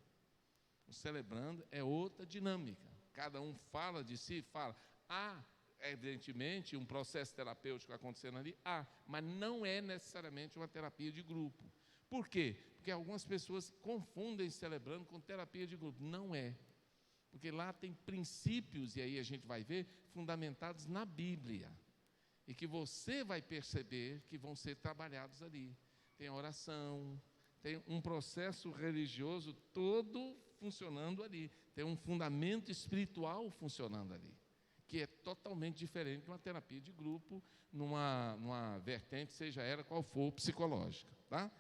Speaker 1: O Celebrando é outra dinâmica. Cada um fala de si, fala. Há, evidentemente, um processo terapêutico acontecendo ali, mas não é necessariamente uma terapia de grupo. Por quê? Porque algumas pessoas confundem Celebrando com terapia de grupo. Não é. Porque lá tem princípios, e aí a gente vai ver, fundamentados na Bíblia. E que você vai perceber que vão ser trabalhados ali. Tem a oração, tem um processo religioso todo funcionando ali. Tem um fundamento espiritual funcionando ali, que é totalmente diferente de uma terapia de grupo, numa vertente, seja ela qual for, psicológica. Tá?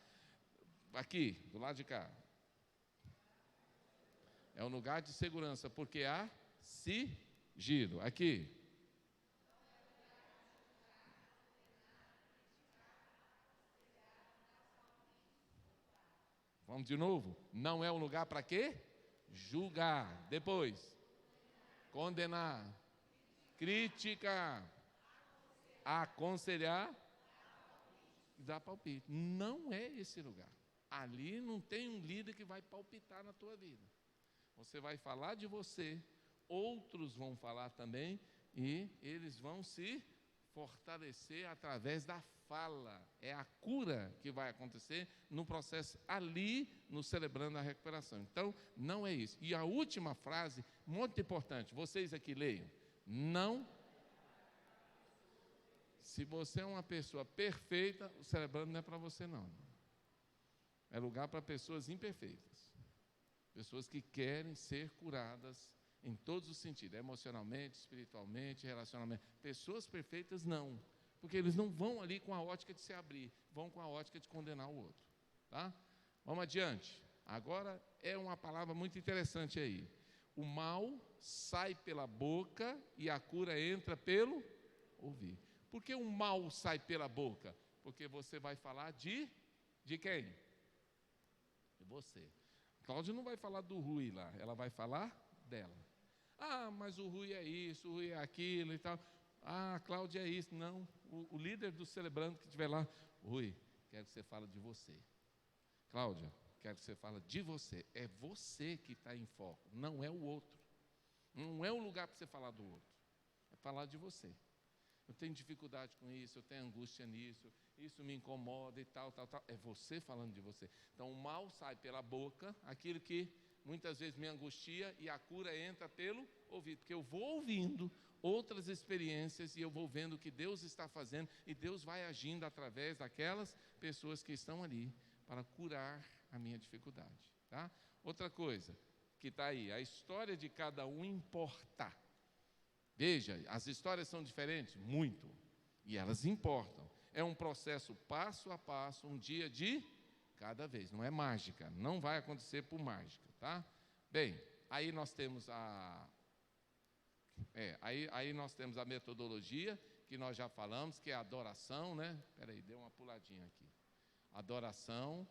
Speaker 1: Aqui, do lado de cá. É um lugar de segurança, porque há sigilo. Aqui. Vamos de novo? Não é um lugar para quê? Julgar. Depois. Condenar. Criticar. Aconselhar. Dar palpite. Não é esse lugar. Ali não tem um líder que vai palpitar na tua vida. Você vai falar de você, outros vão falar também, e eles vão se fortalecer através da fala. É a cura que vai acontecer no processo ali, no Celebrando a Recuperação. Então, não é isso. E a última frase, muito importante, vocês aqui leiam. Não. Se você é uma pessoa perfeita, o Celebrando não é para você, não. É lugar para pessoas imperfeitas. Pessoas que querem ser curadas em todos os sentidos, emocionalmente, espiritualmente, relacionalmente. Pessoas perfeitas não, porque eles não vão ali com a ótica de se abrir, vão com a ótica de condenar o outro. Tá? Vamos adiante. Agora é uma palavra muito interessante aí. O mal sai pela boca e a cura entra pelo ouvir. Por que o mal sai pela boca? Porque você vai falar de quem? De você. Cláudia não vai falar do Rui lá, ela vai falar dela. Mas o Rui é isso, o Rui é aquilo e tal. A Cláudia é isso. Não, o líder do Celebrando que estiver lá, Rui, quero que você fale de você. Cláudia, quero que você fale de você. É você que está em foco, não é o outro. Não é o lugar para você falar do outro. É falar de você. Eu tenho dificuldade com isso, eu tenho angústia nisso, isso me incomoda e tal. É você falando de você. Então, o mal sai pela boca, aquilo que muitas vezes me angustia, e a cura entra pelo ouvido, porque eu vou ouvindo outras experiências e eu vou vendo o que Deus está fazendo, e Deus vai agindo através daquelas pessoas que estão ali para curar a minha dificuldade. Tá? Outra coisa que está aí, a história de cada um importa. Veja, as histórias são diferentes? Muito. E elas importam. É um processo passo a passo, um dia de cada vez. Não é mágica, não vai acontecer por mágica, tá? Bem, aí nós temos aí nós temos a metodologia, que nós já falamos, que é a adoração, né? Espera aí, deu uma puladinha aqui. Adoração,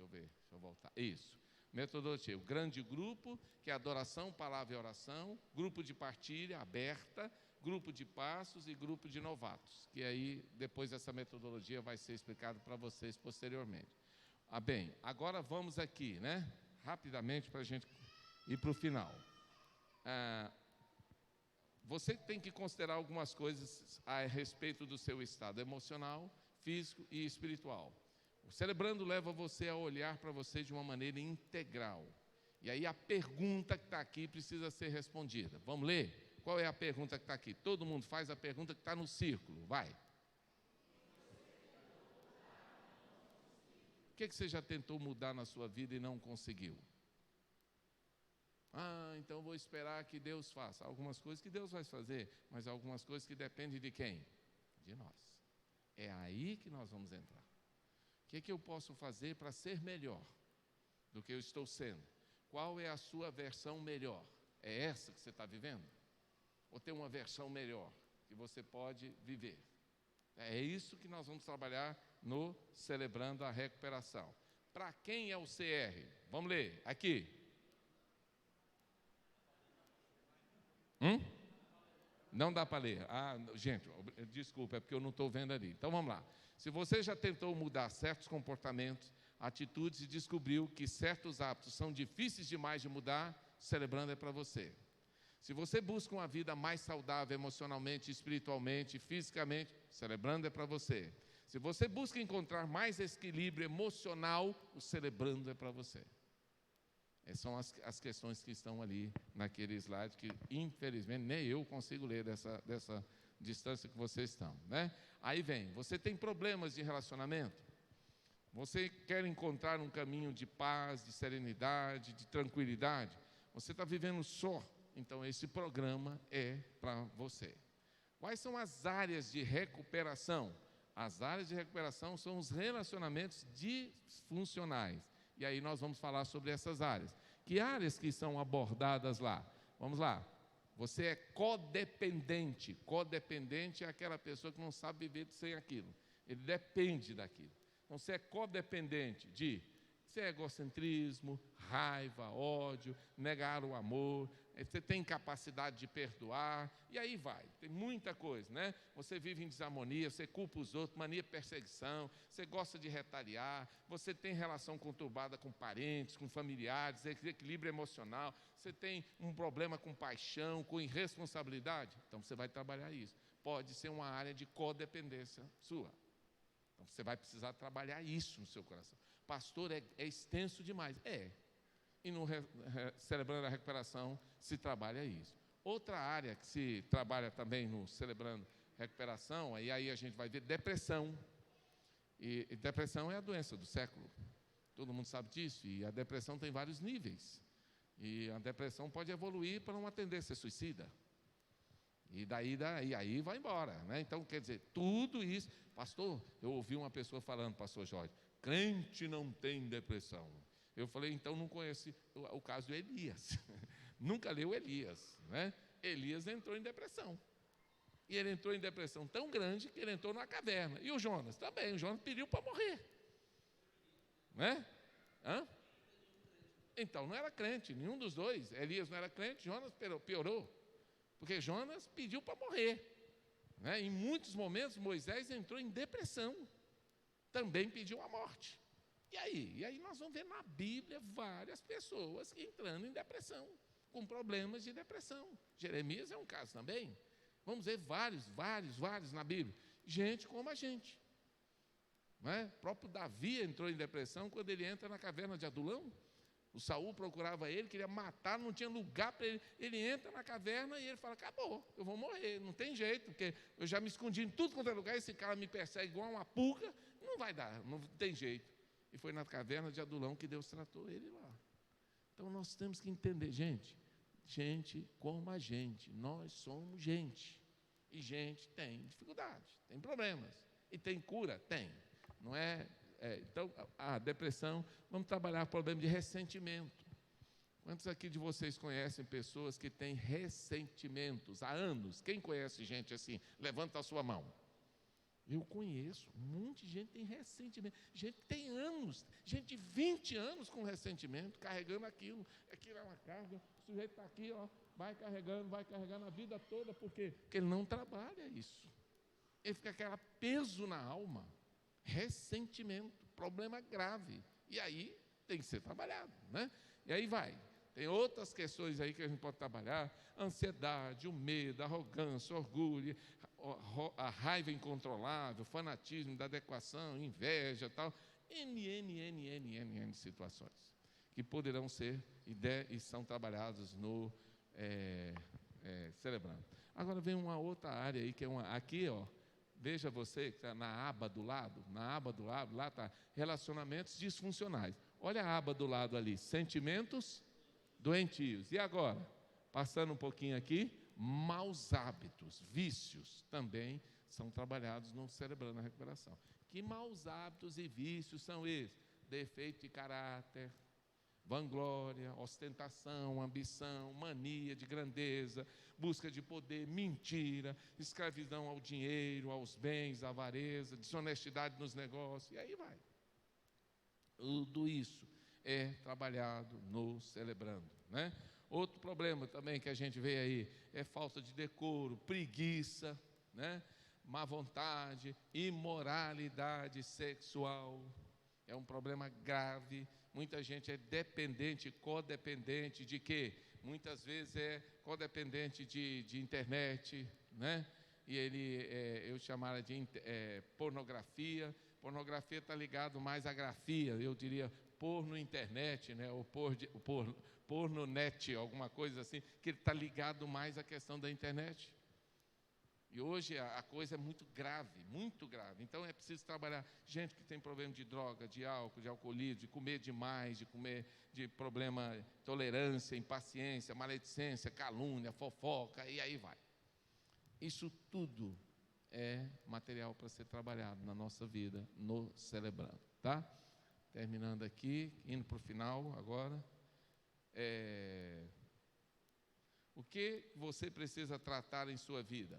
Speaker 1: deixa eu voltar. Isso. Metodologia, o grande grupo, que é adoração, palavra e oração, grupo de partilha aberta, grupo de passos e grupo de novatos, que aí depois essa metodologia vai ser explicada para vocês posteriormente. Bem, agora vamos aqui, né, rapidamente para a gente ir para o final. Você tem que considerar algumas coisas a respeito do seu estado emocional, físico e espiritual. O Celebrando leva você a olhar para você de uma maneira integral. E aí a pergunta que está aqui precisa ser respondida. Vamos ler? Qual é a pergunta que está aqui? Todo mundo faz a pergunta que está no círculo. Vai. O que você já tentou mudar na sua vida e não conseguiu? Então vou esperar que Deus faça. Algumas coisas que Deus vai fazer, mas algumas coisas que dependem de quem? De nós. É aí que nós vamos entrar. O que eu posso fazer para ser melhor do que eu estou sendo? Qual é a sua versão melhor? É essa que você está vivendo? Ou tem uma versão melhor que você pode viver? É isso que nós vamos trabalhar no Celebrando a Recuperação. Para quem é o CR? Vamos ler aqui. Não dá para ler. Gente, desculpa, é porque eu não estou vendo ali. Então vamos lá. Se você já tentou mudar certos comportamentos, atitudes e descobriu que certos hábitos são difíceis demais de mudar, Celebrando é para você. Se você busca uma vida mais saudável emocionalmente, espiritualmente, fisicamente, Celebrando é para você. Se você busca encontrar mais equilíbrio emocional, o Celebrando é para você. Essas são as questões que estão ali naquele slide, que infelizmente nem eu consigo ler dessa distância que vocês estão, né? Aí vem, você tem problemas de relacionamento? Você quer encontrar um caminho de paz, de serenidade, de tranquilidade? Você está vivendo só? Então esse programa é para você. Quais são as áreas de recuperação? As áreas de recuperação são os relacionamentos disfuncionais. E aí nós vamos falar sobre essas áreas. Que áreas que são abordadas lá? Vamos lá. Você é codependente. Codependente é aquela pessoa que não sabe viver sem aquilo. Ele depende daquilo. Então você é codependente de egocentrismo, raiva, ódio, negar o amor, você tem incapacidade de perdoar, e aí vai, tem muita coisa, né? Você vive em desarmonia, você culpa os outros, mania de perseguição, você gosta de retaliar, você tem relação conturbada com parentes, com familiares, desequilíbrio emocional, você tem um problema com paixão, com irresponsabilidade, então você vai trabalhar isso. Pode ser uma área de codependência sua. Então você vai precisar trabalhar isso no seu coração. Pastor, é extenso demais. E no Celebrando a Recuperação se trabalha isso. Outra área que se trabalha também no Celebrando a Recuperação, e aí a gente vai ver depressão. E depressão é a doença do século. Todo mundo sabe disso. E a depressão tem vários níveis. E a depressão pode evoluir para uma tendência suicida. E aí vai embora, né? Então, quer dizer, tudo isso... Pastor, eu ouvi uma pessoa falando, pastor Jorge, crente não tem depressão. Eu falei, então não conhece o caso do Elias. Nunca leu Elias, né? Elias entrou em depressão. E ele entrou em depressão tão grande que ele entrou na caverna. E o Jonas também, o Jonas pediu para morrer. Né? Então não era crente, nenhum dos dois. Elias não era crente, Jonas piorou. Porque Jonas pediu para morrer. Né? Em muitos momentos Moisés entrou em depressão. Também pediu a morte. E aí nós vamos ver na Bíblia várias pessoas entrando em depressão, com problemas de depressão. Jeremias é um caso também. Vamos ver vários na Bíblia. Gente como a gente. Não é? O próprio Davi entrou em depressão quando ele entra na caverna de Adulão. O Saul procurava ele, queria matar, não tinha lugar para ele. Ele entra na caverna e ele fala, acabou, eu vou morrer, não tem jeito, porque eu já me escondi em tudo quanto é lugar, esse cara me persegue igual uma pulga, não vai dar, não tem jeito. E foi na caverna de Adulão que Deus tratou ele lá. Então nós temos que entender, gente como a gente, nós somos gente. E gente tem dificuldade, tem problemas. E tem cura? Tem. Não é? Então, a depressão, vamos trabalhar o problema de ressentimento. Quantos aqui de vocês conhecem pessoas que têm ressentimentos há anos? Quem conhece gente assim? Levanta a sua mão. Eu conheço, um monte de gente tem ressentimento, gente que tem anos, gente de 20 anos com ressentimento, carregando aquilo é uma carga, o sujeito está aqui, ó, vai carregando a vida toda, porque ele não trabalha isso, ele fica aquele peso na alma, ressentimento, problema grave, e aí tem que ser trabalhado, né? E aí vai. Tem outras questões aí que a gente pode trabalhar, ansiedade, o medo, a arrogância, o orgulho, a raiva incontrolável, fanatismo, da adequação, inveja, tal, N situações que poderão ser e são trabalhados no Celebrando. Agora vem uma outra área aí, que é aqui, ó, veja você que está na aba do lado, lá está relacionamentos disfuncionais. Olha a aba do lado ali, sentimentos doentios. E agora, passando um pouquinho aqui, maus hábitos, vícios, também são trabalhados no Celebrando a Recuperação. Que maus hábitos e vícios são esses? Defeito de caráter, vanglória, ostentação, ambição, mania de grandeza, busca de poder, mentira, escravidão ao dinheiro, aos bens, avareza, desonestidade nos negócios, e aí vai. Tudo isso é trabalhado no celebrando, né? Outro problema também que a gente vê aí é falta de decoro, preguiça, né? Má vontade, imoralidade sexual. É um problema grave. Muita gente é dependente, codependente de quê? Muitas vezes é codependente de internet, né? E eu chamaria de pornografia. Pornografia está ligado mais à grafia, eu diria porno internet, né? Ou porno net, alguma coisa assim, que está ligado mais à questão da internet. E hoje a coisa é muito grave, muito grave. Então é preciso trabalhar. Gente que tem problema de droga, de álcool, de alcoolismo, de comer demais, de problema de tolerância, impaciência, maledicência, calúnia, fofoca, e aí vai. Isso tudo é material para ser trabalhado na nossa vida, no celebrando, tá? Terminando aqui, indo para o final agora. O que você precisa tratar em sua vida?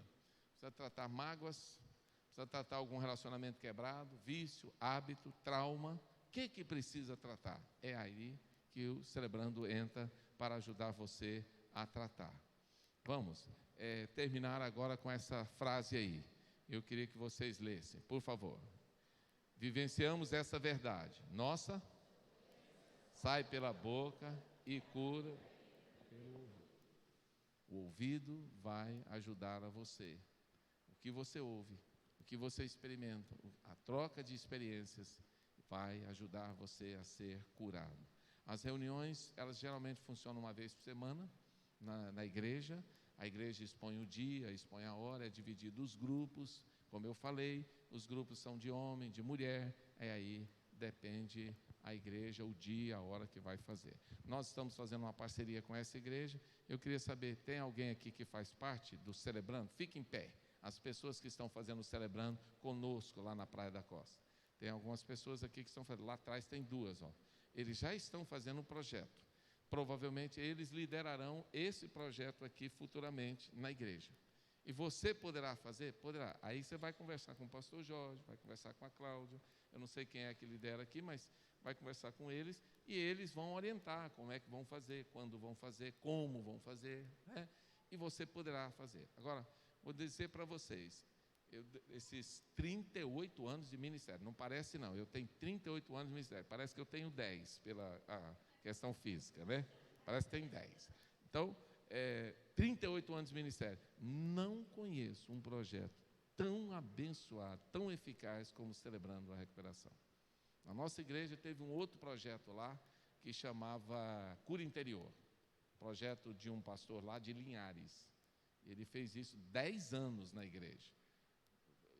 Speaker 1: Precisa tratar mágoas, precisa tratar algum relacionamento quebrado, vício, hábito, trauma. O que precisa tratar? É aí que o celebrando entra para ajudar você a tratar. Vamos terminar agora com essa frase aí. Eu queria que vocês lessem, por favor. Vivenciamos essa verdade. Nossa, sai pela boca e cura pelo ouvido. O ouvido vai ajudar a você. O que você ouve, o que você experimenta, a troca de experiências vai ajudar você a ser curado. As reuniões, elas geralmente funcionam uma vez por semana na igreja. A igreja expõe o dia, expõe a hora, é dividido os grupos. Como eu falei, os grupos são de homem, de mulher, aí depende a igreja, o dia, a hora que vai fazer. Nós estamos fazendo uma parceria com essa igreja. Eu queria saber, tem alguém aqui que faz parte do Celebrando? Fique em pé. As pessoas que estão fazendo o Celebrando conosco lá na Praia da Costa. Tem algumas pessoas aqui que estão fazendo. Lá atrás tem duas, ó. Eles já estão fazendo um projeto. Provavelmente eles liderarão esse projeto aqui futuramente na igreja. E você poderá fazer? Poderá. Aí você vai conversar com o pastor Jorge, vai conversar com a Cláudia. Eu não sei quem é que lidera aqui, mas vai conversar com eles e eles vão orientar como é que vão fazer, quando vão fazer, como vão fazer, né? E você poderá fazer. Agora, vou dizer para vocês, esses 38 anos de ministério, não parece não, eu tenho 38 anos de ministério, parece que eu tenho 10 pela questão física, né? Parece que tem 10. Então, 38 anos de ministério, não conheço um projeto tão abençoado, tão eficaz como Celebrando a Recuperação. Na nossa igreja teve um outro projeto lá, que chamava Cura Interior, projeto de um pastor lá de Linhares. Ele fez isso 10 anos na igreja.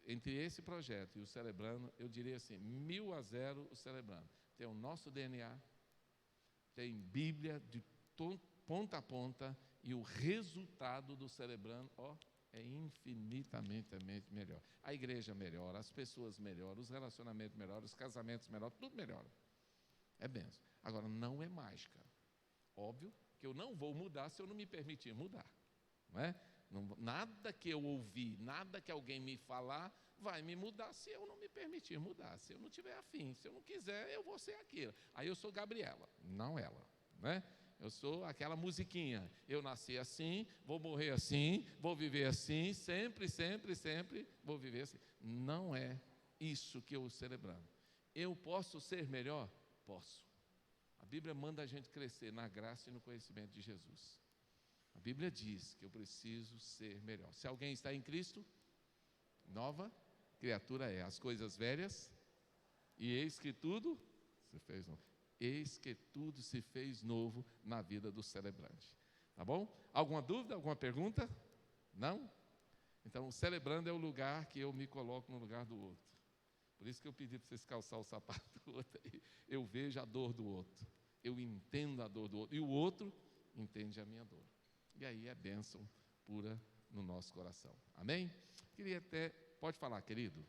Speaker 1: Entre esse projeto e o Celebrando, eu diria assim, 1000-0 o Celebrando. Tem o nosso DNA, tem Bíblia de ponta a ponta, e o resultado do Celebrando, é infinitamente melhor. A igreja melhora, as pessoas melhoram, os relacionamentos melhoram, os casamentos melhoram, tudo melhora. É bênção. Agora, não é mágica. Óbvio que eu não vou mudar se eu não me permitir mudar. Não é? Nada que eu ouvir, nada que alguém me falar, vai me mudar se eu não me permitir mudar. Se eu não tiver afim, se eu não quiser, eu vou ser aquilo. Aí eu sou Gabriela, não ela, né? Eu sou aquela musiquinha. Eu nasci assim, vou morrer assim, vou viver assim, sempre, sempre, sempre vou viver assim. Não é isso que eu celebrando. Eu posso ser melhor? Posso. A Bíblia manda a gente crescer na graça e no conhecimento de Jesus. A Bíblia diz que eu preciso ser melhor. Se alguém está em Cristo, nova criatura é. As coisas velhas, e eis que tudo se fez novo. Eis que tudo se fez novo na vida do celebrante. Tá bom? Alguma dúvida, alguma pergunta? Não? Então, o celebrando é o lugar que eu me coloco no lugar do outro. Por isso que eu pedi para vocês calçar o sapato do outro aí. Eu vejo a dor do outro. Eu entendo a dor do outro. E o outro entende a minha dor. E aí é bênção pura no nosso coração. Amém? Queria até... Pode falar, querido.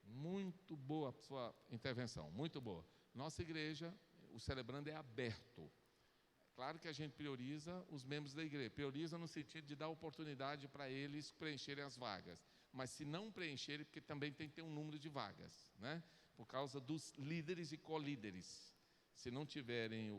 Speaker 1: Muito boa a sua intervenção, muito boa. Nossa igreja, o Celebrando é aberto. Claro que a gente prioriza os membros da igreja. Prioriza no sentido de dar oportunidade para eles preencherem as vagas. mas se não preencherem, porque também tem que ter um número de vagas, né? Por causa dos líderes e colíderes. Se não tiverem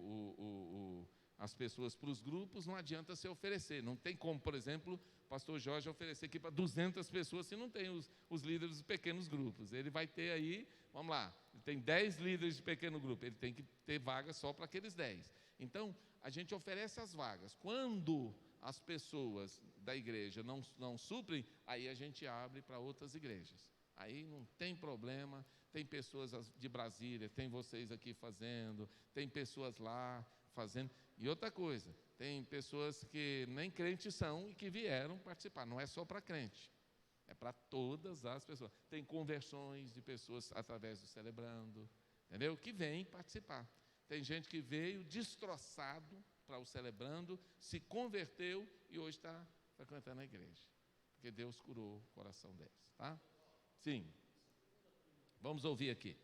Speaker 1: as pessoas para os grupos, não adianta se oferecer. Não tem como, por exemplo, o pastor Jorge oferecer aqui para 200 pessoas se não tem os líderes dos pequenos grupos. Ele vai ter aí, vamos lá, ele tem 10 líderes de pequeno grupo, ele tem que ter vaga só para aqueles 10. Então, a gente oferece as vagas. Quando as pessoas da igreja não suprem, aí a gente abre para outras igrejas. Aí não tem problema, tem pessoas de Brasília, tem vocês aqui fazendo, tem pessoas lá fazendo. E outra coisa, tem pessoas que nem crentes são e que vieram participar, não é só para crente, é para todas as pessoas. Tem conversões de pessoas através do Celebrando, entendeu? Que vêm participar. Tem gente que veio destroçado para o Celebrando, se converteu e hoje está frequentando a igreja, porque Deus curou o coração deles, tá? Sim. Vamos ouvir aqui.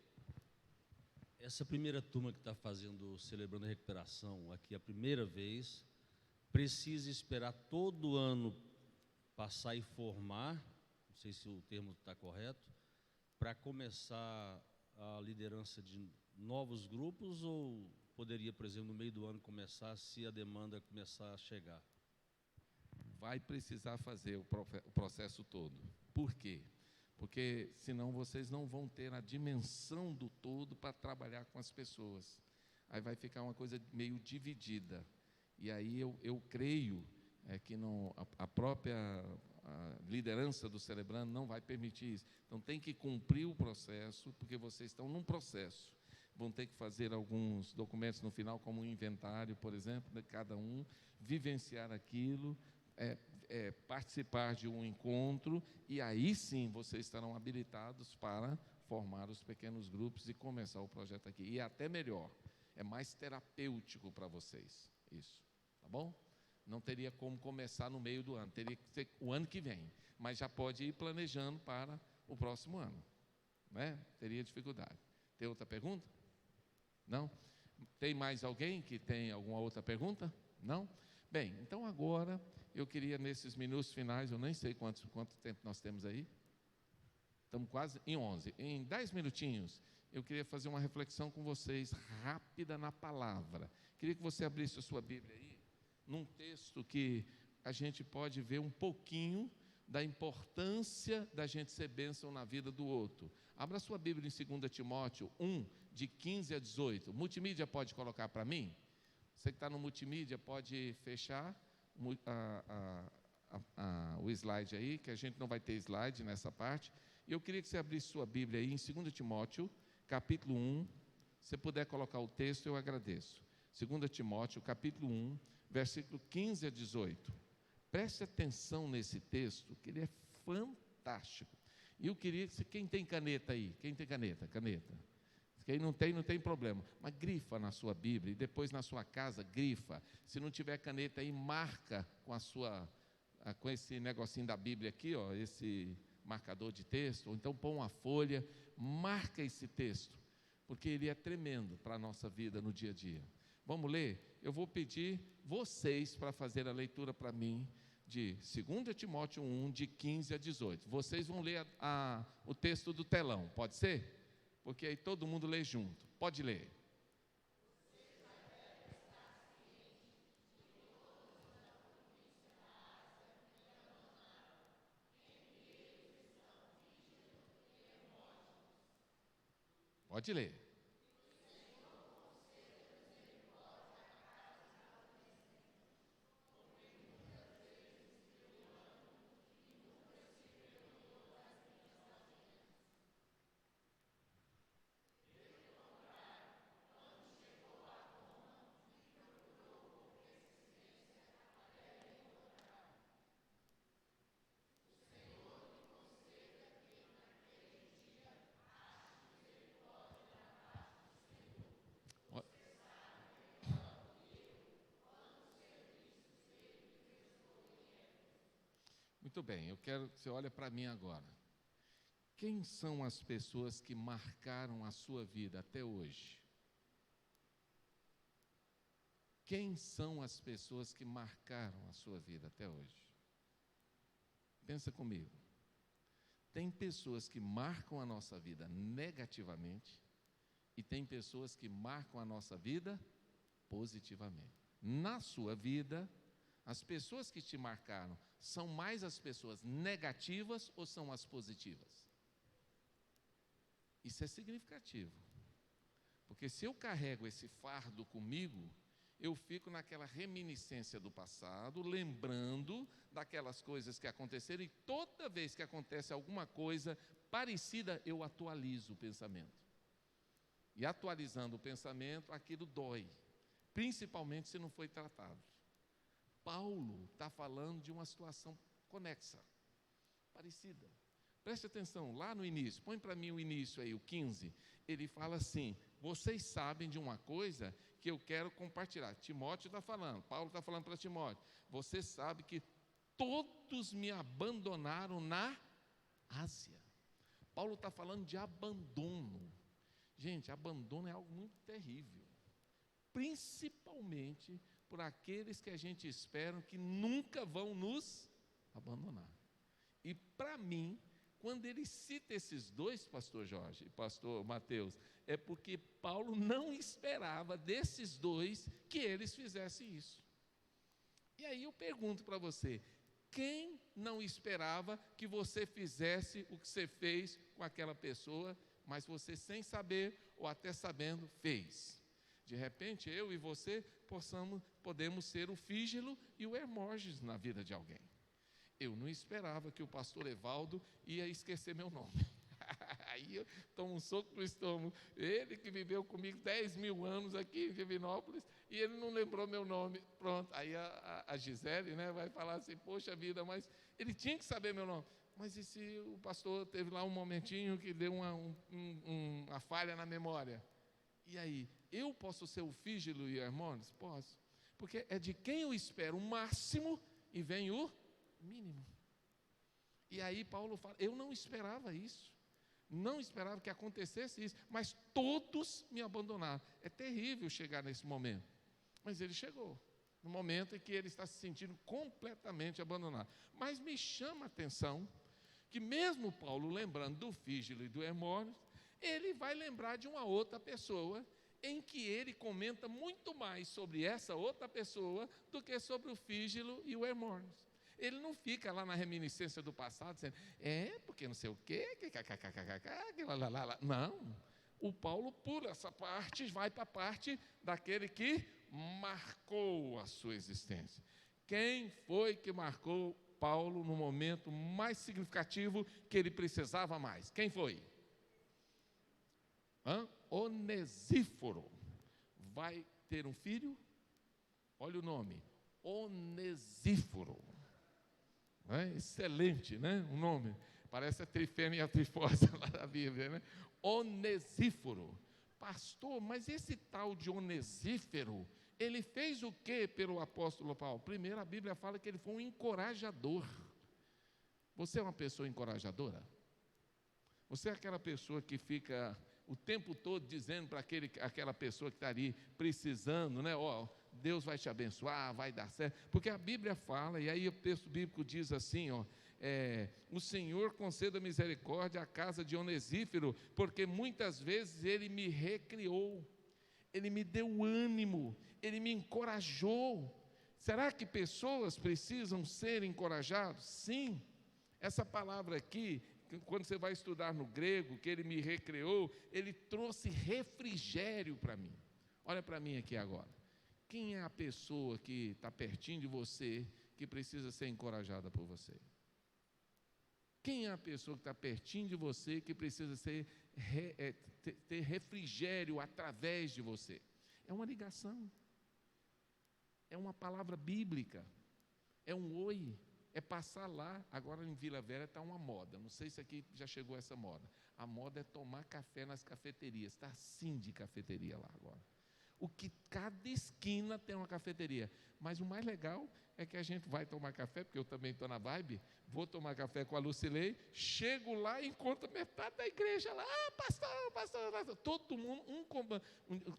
Speaker 3: Essa primeira turma que está fazendo, celebrando a recuperação aqui a primeira vez, precisa esperar todo ano passar e formar, não sei se o termo está correto, para começar a liderança de novos grupos, ou poderia, por exemplo, no meio do ano começar, se a demanda começar a chegar?
Speaker 1: Vai precisar fazer o processo todo. Por quê? Porque senão vocês não vão ter a dimensão do todo para trabalhar com as pessoas. Aí vai ficar uma coisa meio dividida. E aí eu creio que a própria liderança do Celebrando não vai permitir isso. Então tem que cumprir o processo, porque vocês estão num processo. Vão ter que fazer alguns documentos no final, como um inventário, por exemplo, de cada um, vivenciar aquilo, participar de um encontro, e aí sim vocês estarão habilitados para formar os pequenos grupos e começar o projeto aqui. E até melhor, é mais terapêutico para vocês, isso, tá bom? Não teria como começar no meio do ano, teria que ser o ano que vem, mas já pode ir planejando para o próximo ano, né? Teria dificuldade. Tem outra pergunta? Não? Tem mais alguém que tem alguma outra pergunta? Não? Bem, então agora eu queria, nesses minutos finais, eu nem sei quanto tempo nós temos aí, estamos quase em 11, em 10 minutinhos, eu queria fazer uma reflexão com vocês, rápida na palavra. Queria que você abrisse a sua Bíblia aí, num texto que a gente pode ver um pouquinho da importância da gente ser bênção na vida do outro. Abra sua Bíblia em 2 Timóteo 1, de 15 a 18. Multimídia pode colocar para mim? Você que está no multimídia pode fechar o slide aí, que a gente não vai ter slide nessa parte. E eu queria que você abrisse sua Bíblia aí em 2 Timóteo, capítulo 1. Se você puder colocar o texto, eu agradeço. 2 Timóteo, capítulo 1, versículo 15 a 18. Preste atenção nesse texto, que ele é fantástico. E eu queria que, quem tem caneta aí? Quem tem caneta? Caneta. Quem não tem problema. Mas grifa na sua Bíblia e depois na sua casa, grifa. Se não tiver caneta aí, marca com esse negocinho da Bíblia aqui, ó, esse marcador de texto, ou então põe uma folha, marca esse texto, porque ele é tremendo para a nossa vida no dia a dia. Vamos ler? Eu vou pedir vocês para fazer a leitura para mim de 2 Timóteo 1, de 15 a 18. Vocês vão ler o texto do telão, pode ser? Porque aí todo mundo lê junto. Pode ler. Pode ler. Muito bem, eu quero que você olhe para mim agora. Quem são as pessoas que marcaram a sua vida até hoje? Quem são as pessoas que marcaram a sua vida até hoje? Pensa comigo. Tem pessoas que marcam a nossa vida negativamente e tem pessoas que marcam a nossa vida positivamente. Na sua vida, as pessoas que te marcaram são mais as pessoas negativas ou são as positivas? Isso é significativo. Porque se eu carrego esse fardo comigo, eu fico naquela reminiscência do passado, lembrando daquelas coisas que aconteceram, e toda vez que acontece alguma coisa parecida, eu atualizo o pensamento. E atualizando o pensamento, aquilo dói, principalmente se não foi tratado. Paulo está falando de uma situação conexa, parecida. Preste atenção, lá no início, põe para mim o início aí, o 15, ele fala assim: vocês sabem de uma coisa que eu quero compartilhar. Timóteo está falando, Paulo está falando para Timóteo, você sabe que todos me abandonaram na Ásia. Paulo está falando de abandono. Gente, abandono é algo muito terrível, principalmente por aqueles que a gente espera que nunca vão nos abandonar. E para mim, quando ele cita esses dois, pastor Jorge e pastor Mateus, é porque Paulo não esperava desses dois que eles fizessem isso. E aí eu pergunto para você, quem não esperava que você fizesse o que você fez com aquela pessoa, mas você sem saber ou até sabendo fez? De repente eu e você podemos ser o Fígelo e o Hermógenes na vida de alguém. Eu não esperava que o pastor Evaldo ia esquecer meu nome. Aí eu tomo um soco no estômago. Ele que viveu comigo 10 mil anos aqui em Divinópolis, e ele não lembrou meu nome. Pronto, aí a Gisele, né, vai falar assim, poxa vida, mas ele tinha que saber meu nome. Mas e se o pastor teve lá um momentinho que deu uma falha na memória? E aí, eu posso ser o Fígelo e o Hermógenes? Posso. Porque é de quem eu espero o máximo e vem o mínimo. E aí Paulo fala, eu não esperava isso, não esperava que acontecesse isso, mas todos me abandonaram. É terrível chegar nesse momento, mas ele chegou, no momento em que ele está se sentindo completamente abandonado. Mas me chama a atenção, que mesmo Paulo lembrando do Fígelo e do Hermógenes, ele vai lembrar de uma outra pessoa, em que ele comenta muito mais sobre essa outra pessoa, do que sobre o Fígelo e o Hermógenes. Ele não fica lá na reminiscência do passado, dizendo, porque não sei o quê, não. O Paulo pula essa parte, vai para a parte daquele que marcou a sua existência. Quem foi que marcou Paulo no momento mais significativo que ele precisava mais? Quem foi? Onesíforo. Vai ter um filho? Olha o nome, Onesíforo. Excelente, né? O nome, parece a trifêmea e a trifose lá da Bíblia, né? Onesíforo. Pastor, mas esse tal de Onesíforo, ele fez o que pelo apóstolo Paulo? Primeiro, a Bíblia fala que ele foi um encorajador. Você é uma pessoa encorajadora? Você é aquela pessoa que fica o tempo todo dizendo para aquela pessoa que está ali precisando, né? Deus vai te abençoar, vai dar certo, porque a Bíblia fala, e aí o texto bíblico diz assim, o Senhor conceda misericórdia à casa de Onesíforo, porque muitas vezes ele me recriou, ele me deu ânimo, ele me encorajou. Será que pessoas precisam ser encorajadas? Sim, essa palavra aqui, quando você vai estudar no grego, que ele me recriou, ele trouxe refrigério para mim. Olha para mim aqui agora. Quem é a pessoa que está pertinho de você, que precisa ser encorajada por você? Quem é a pessoa que está pertinho de você, que precisa ter refrigério através de você? É uma ligação, é uma palavra bíblica, é um oi, é passar lá. Agora em Vila Velha está uma moda, não sei se aqui já chegou essa moda. A moda é tomar café nas cafeterias, está assim de cafeteria lá agora. Cada esquina tem uma cafeteria, mas o mais legal é que a gente vai tomar café, porque eu também estou na vibe, vou tomar café com a Lucilei, chego lá e encontro metade da igreja lá, pastor, todo mundo,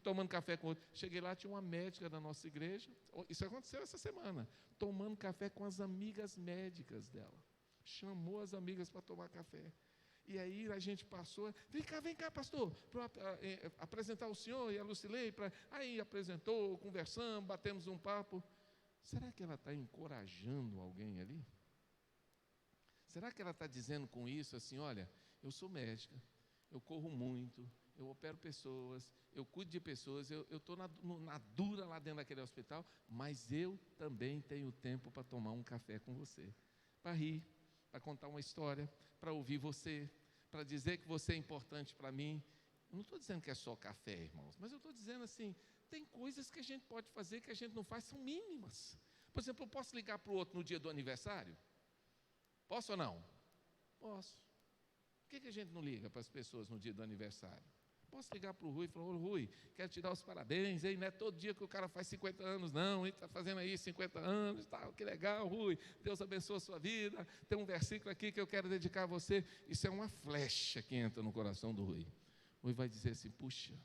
Speaker 1: tomando café com o outro. Cheguei lá, tinha uma médica da nossa igreja, isso aconteceu essa semana, tomando café com as amigas médicas dela. Chamou as amigas para tomar café. E aí a gente passou, vem cá, pastor, para apresentar o senhor e a Lucilei. Aí apresentou, conversamos, batemos um papo. Será que ela está encorajando alguém ali? Será que ela está dizendo com isso assim, olha, eu sou médica, eu corro muito, eu opero pessoas, eu cuido de pessoas, eu estou na dura lá dentro daquele hospital, mas eu também tenho tempo para tomar um café com você, para rir, para contar uma história, para ouvir você, para dizer que você é importante para mim. Eu não estou dizendo que é só café, irmãos, mas eu estou dizendo assim, tem coisas que a gente pode fazer que a gente não faz, são mínimas. Por exemplo, eu posso ligar para o outro no dia do aniversário? Posso ou não? Posso. Por que a gente não liga para as pessoas no dia do aniversário? Posso ligar para o Rui e falar, ô Rui, quero te dar os parabéns, hein? Não é todo dia que o cara faz 50 anos, não, está fazendo aí 50 anos, tá, que legal, Rui, Deus abençoe a sua vida, tem um versículo aqui que eu quero dedicar a você. Isso é uma flecha que entra no coração do Rui. O Rui vai dizer assim, puxa,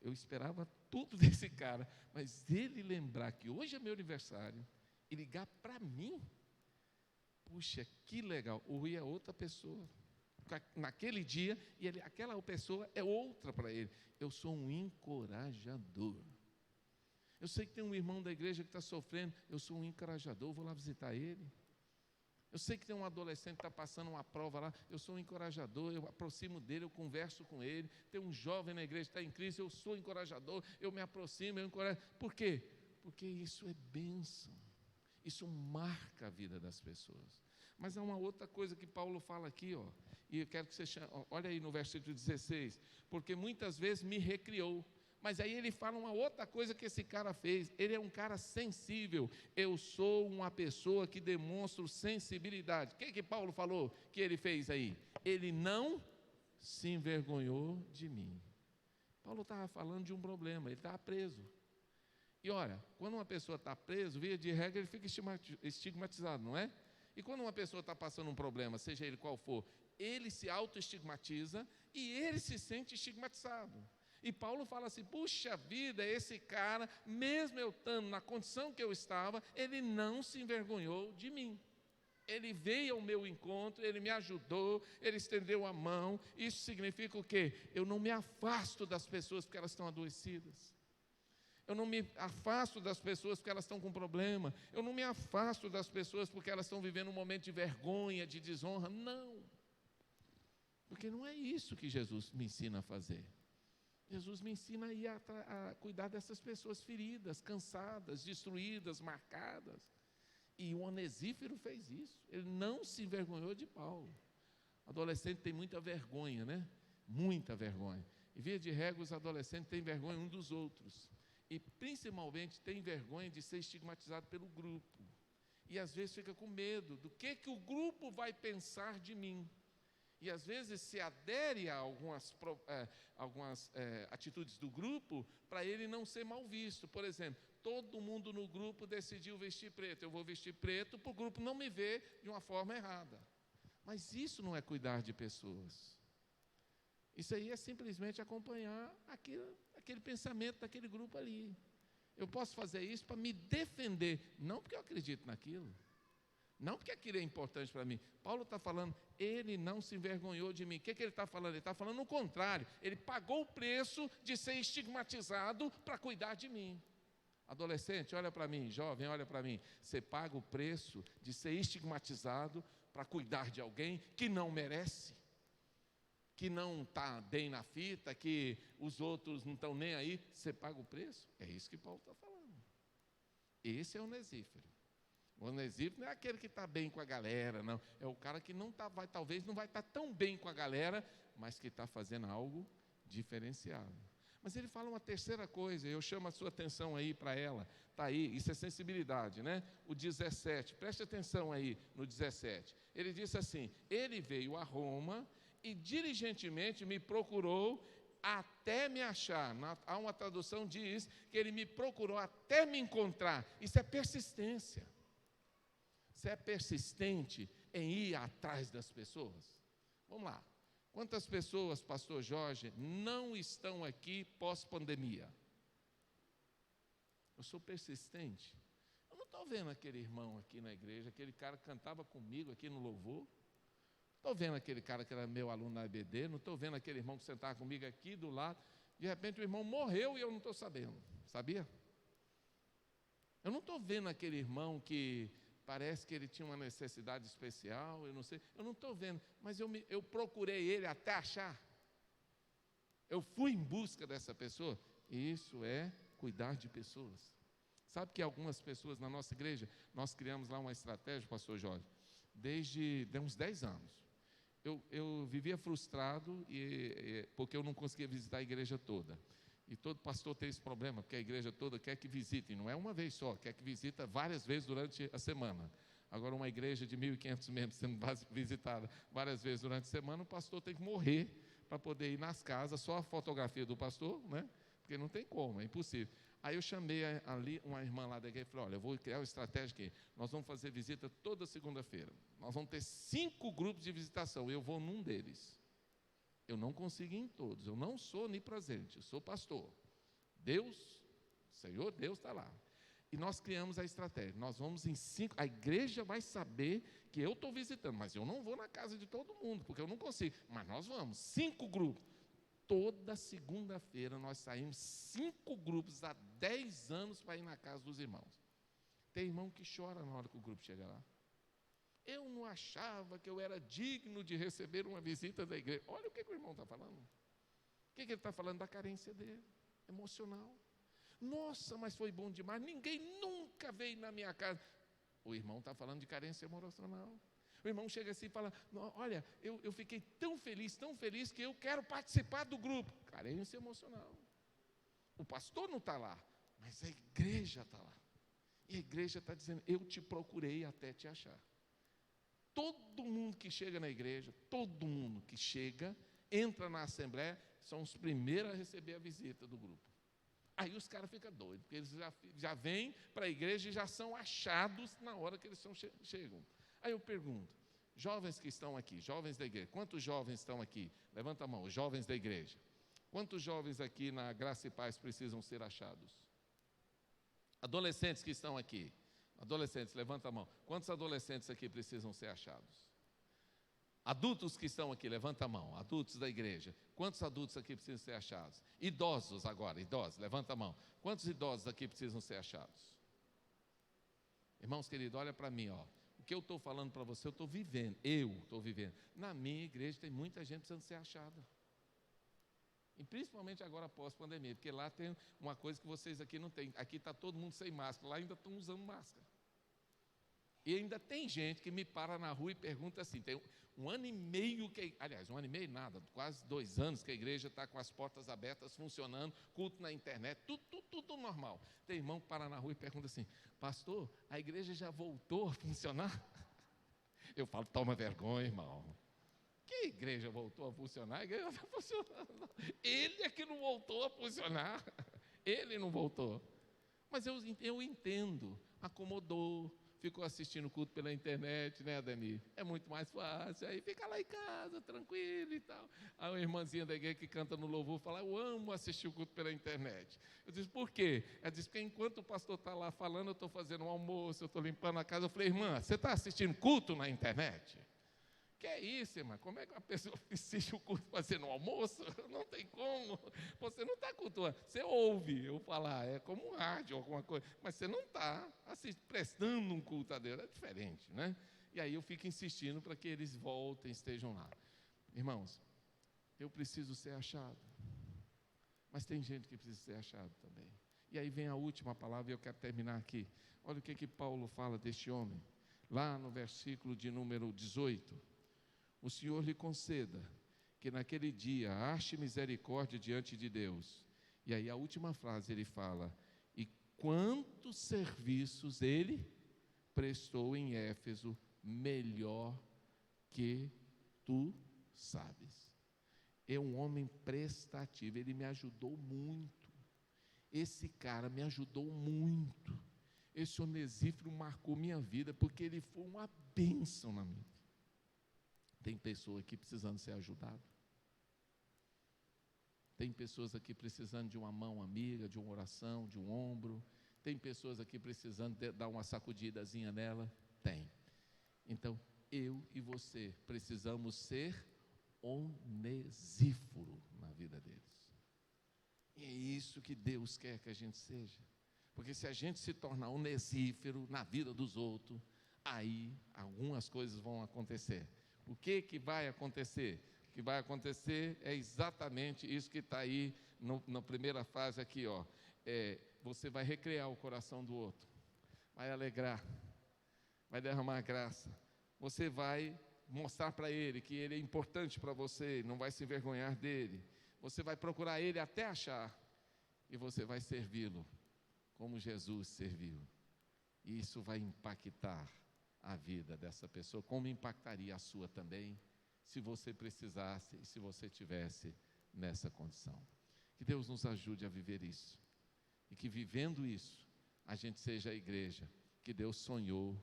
Speaker 1: eu esperava tudo desse cara, mas ele lembrar que hoje é meu aniversário e ligar para mim, puxa, que legal. O Rui é outra pessoa naquele dia, e aquela pessoa é outra para ele. Eu sou um encorajador. Eu sei que tem um irmão da igreja que está sofrendo, eu sou um encorajador, vou lá visitar ele. Eu sei que tem um adolescente que está passando uma prova lá, eu sou um encorajador, eu aproximo dele, eu converso com ele. Tem um jovem na igreja que está em crise, eu sou encorajador, eu me aproximo, eu encorajo. Por quê? Porque isso é bênção, isso marca a vida das pessoas. Mas há uma outra coisa que Paulo fala aqui, ó, e eu quero que você olha aí no versículo 16, porque muitas vezes me recriou. Mas aí ele fala uma outra coisa que esse cara fez. Ele é um cara sensível. Eu sou uma pessoa que demonstro sensibilidade. O que Paulo falou que ele fez aí? Ele não se envergonhou de mim. Paulo estava falando de um problema, ele estava preso. E olha, quando uma pessoa está presa, via de regra, ele fica estigmatizado, não é? E quando uma pessoa está passando um problema, seja ele qual for, ele se auto-estigmatiza e ele se sente estigmatizado. E Paulo fala assim, puxa vida, esse cara, mesmo eu estando na condição que eu estava, ele não se envergonhou de mim. Ele veio ao meu encontro, ele me ajudou, ele estendeu a mão. Isso significa o quê? Eu não me afasto das pessoas porque elas estão adoecidas. Eu não me afasto das pessoas porque elas estão com problema. Eu não me afasto das pessoas porque elas estão vivendo um momento de vergonha, de desonra. Não. Porque não é isso que Jesus me ensina a fazer. Jesus me ensina a ir a cuidar dessas pessoas feridas, cansadas, destruídas, marcadas. E o Onesíforo fez isso. Ele não se envergonhou de Paulo. Adolescente tem muita vergonha, né? Muita vergonha. E via de regra, os adolescentes têm vergonha uns dos outros. E principalmente têm vergonha de ser estigmatizado pelo grupo. E às vezes fica com medo do que o grupo vai pensar de mim. E às vezes se adere a algumas atitudes do grupo para ele não ser mal visto. Por exemplo, todo mundo no grupo decidiu vestir preto. Eu vou vestir preto para o grupo não me ver de uma forma errada. Mas isso não é cuidar de pessoas. Isso aí é simplesmente acompanhar aquele pensamento daquele grupo ali. Eu posso fazer isso para me defender, não porque eu acredito naquilo. Não porque aquilo é importante para mim. Paulo está falando, ele não se envergonhou de mim. O que ele está falando? Ele está falando o contrário. Ele pagou o preço de ser estigmatizado para cuidar de mim. Adolescente, olha para mim. Jovem, olha para mim. Você paga o preço de ser estigmatizado para cuidar de alguém que não merece, que não está bem na fita, que os outros não estão nem aí. Você paga o preço? É isso que Paulo está falando. Esse é o Onesíforo. O Onesíforo não é aquele que está bem com a galera, não. É o cara que talvez não vai estar tão bem com a galera, mas que está fazendo algo diferenciado. Mas ele fala uma terceira coisa, eu chamo a sua atenção aí para ela. Está aí, isso é sensibilidade, né? O 17, preste atenção aí no 17. Ele disse assim, ele veio a Roma e diligentemente me procurou até me achar. Há uma tradução que diz que ele me procurou até me encontrar. Isso é persistência. Você é persistente em ir atrás das pessoas? Vamos lá. Quantas pessoas, pastor Jorge, não estão aqui pós-pandemia? Eu sou persistente. Eu não estou estou vendo aquele irmão aqui na igreja, aquele cara que cantava comigo aqui no louvor. Estou vendo aquele cara que era meu aluno na EBD, não estou vendo aquele irmão que sentava comigo aqui do lado. De repente o irmão morreu e eu não estou sabendo, sabia? Eu não estou vendo aquele irmão que parece que ele tinha uma necessidade especial, eu não sei, eu não estou vendo, mas eu procurei ele até achar. Eu fui em busca dessa pessoa, e isso é cuidar de pessoas. Sabe que algumas pessoas na nossa igreja, nós criamos lá uma estratégia, pastor Jorge, desde uns 10 anos. Eu vivia frustrado porque eu não conseguia visitar a igreja toda. E todo pastor tem esse problema, porque a igreja toda quer que visitem, não é uma vez só, quer que visita várias vezes durante a semana. Agora, uma igreja de 1.500 membros sendo visitada várias vezes durante a semana, o pastor tem que morrer para poder ir nas casas, só a fotografia do pastor, né? Porque não tem como, é impossível. Aí eu chamei ali uma irmã lá da igreja e falei, olha, eu vou criar uma estratégia aqui, nós vamos fazer visita toda segunda-feira, nós vamos ter 5 grupos de visitação, eu vou num deles. Eu não consigo ir em todos, eu não sou onipresente, eu sou pastor. Deus, Senhor Deus está lá. E nós criamos a estratégia, nós vamos em 5, a igreja vai saber que eu estou visitando, mas eu não vou na casa de todo mundo, porque eu não consigo, mas nós vamos, 5 grupos. Toda segunda-feira nós saímos 5 grupos há 10 anos para ir na casa dos irmãos. Tem irmão que chora na hora que o grupo chega lá. Eu não achava que eu era digno de receber uma visita da igreja. Olha o que o irmão está falando. O que ele está falando? Da carência dele, emocional. Nossa, mas foi bom demais, ninguém nunca veio na minha casa. O irmão está falando de carência emocional. O irmão chega assim e fala, olha, eu fiquei tão feliz que eu quero participar do grupo. Carência emocional. O pastor não está lá, mas a igreja está lá. E a igreja está dizendo, eu te procurei até te achar. Todo mundo que chega na igreja, todo mundo que chega, entra na assembleia, são os primeiros a receber a visita do grupo. Aí os caras ficam doidos, porque eles já vêm para a igreja e já são achados na hora que eles chegam. Aí eu pergunto, jovens que estão aqui, jovens da igreja, quantos jovens estão aqui? Levanta a mão, os jovens da igreja. Quantos jovens aqui na Graça e Paz precisam ser achados? Adolescentes que estão aqui, adolescentes, levanta a mão. Quantos adolescentes aqui precisam ser achados? Adultos que estão aqui, levanta a mão, adultos da igreja. Quantos adultos aqui precisam ser achados? Idosos agora, idosos, levanta a mão. Quantos idosos aqui precisam ser achados? Irmãos queridos, olha para mim, ó. O que eu estou falando para você, eu estou vivendo. Na minha igreja tem muita gente precisando ser achada. E principalmente agora após a pandemia, porque lá tem uma coisa que vocês aqui não têm. Aqui está todo mundo sem máscara, lá ainda estão usando máscara. E ainda tem gente que me para na rua e pergunta assim, tem 1 ano e meio, aliás, 1 ano e meio nada, quase 2 anos que a igreja está com as portas abertas, funcionando, culto na internet, tudo normal. Tem irmão que para na rua e pergunta assim, pastor, a igreja já voltou a funcionar? Eu falo, toma vergonha, irmão. Que igreja voltou a funcionar? A igreja está funcionando. Ele é que não voltou a funcionar. Ele não voltou. Mas eu entendo, acomodou, ficou assistindo o culto pela internet, né, Ademir? É muito mais fácil, aí fica lá em casa, tranquilo e tal. Aí uma irmãzinha da igreja que canta no louvor fala, eu amo assistir o culto pela internet. Eu disse, por quê? Ela disse, porque enquanto o pastor está lá falando, eu estou fazendo um almoço, eu estou limpando a casa. Eu falei, irmã, você está assistindo culto na internet? Que é isso, irmã? Como é que uma pessoa assiste o culto fazendo um almoço? Não tem como. Você não está cultuando. Você ouve eu falar, é como um rádio, alguma coisa, mas você não está prestando um culto a Deus. É diferente, né? E aí eu fico insistindo para que eles voltem, estejam lá. Irmãos, eu preciso ser achado. Mas tem gente que precisa ser achado também. E aí vem a última palavra e eu quero terminar aqui. Olha o que Paulo fala deste homem. Lá no versículo de número 18. O Senhor lhe conceda que naquele dia ache misericórdia diante de Deus. E aí a última frase ele fala, e quantos serviços ele prestou em Éfeso, melhor que tu sabes. É um homem prestativo, ele me ajudou muito. Esse cara me ajudou muito. Esse Onesíforo marcou minha vida, porque ele foi uma bênção na minha vida. Tem pessoa aqui precisando ser ajudada. Tem pessoas aqui precisando de uma mão amiga, de uma oração, de um ombro. Tem pessoas aqui precisando dar uma sacudidazinha nela? Tem. Então, eu e você precisamos ser onesíforo na vida deles. E é isso que Deus quer que a gente seja. Porque se a gente se tornar onesífero na vida dos outros, aí algumas coisas vão acontecer. O que vai acontecer? O que vai acontecer é exatamente isso que está aí na primeira fase aqui, ó. Você vai recriar o coração do outro, vai alegrar, vai derramar graça. Você vai mostrar para ele que ele é importante para você, não vai se envergonhar dele. Você vai procurar ele até achar, e você vai servi-lo como Jesus serviu. E isso vai impactar a vida dessa pessoa, como impactaria a sua também, se você precisasse e se você tivesse nessa condição. Que Deus nos ajude a viver isso, e que vivendo isso, a gente seja a igreja que Deus sonhou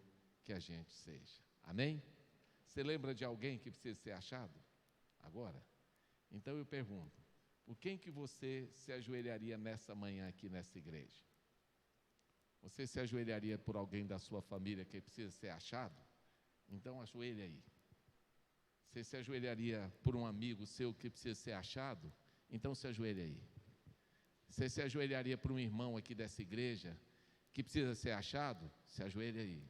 Speaker 1: que a gente seja. Amém? Você lembra de alguém que precisa ser achado? Agora? Então eu pergunto, por quem que você se ajoelharia nessa manhã aqui nessa igreja? Você se ajoelharia por alguém da sua família que precisa ser achado? Então ajoelhe aí. Você se ajoelharia por um amigo seu que precisa ser achado? Então se ajoelhe aí. Você se ajoelharia por um irmão aqui dessa igreja que precisa ser achado? Se ajoelhe aí.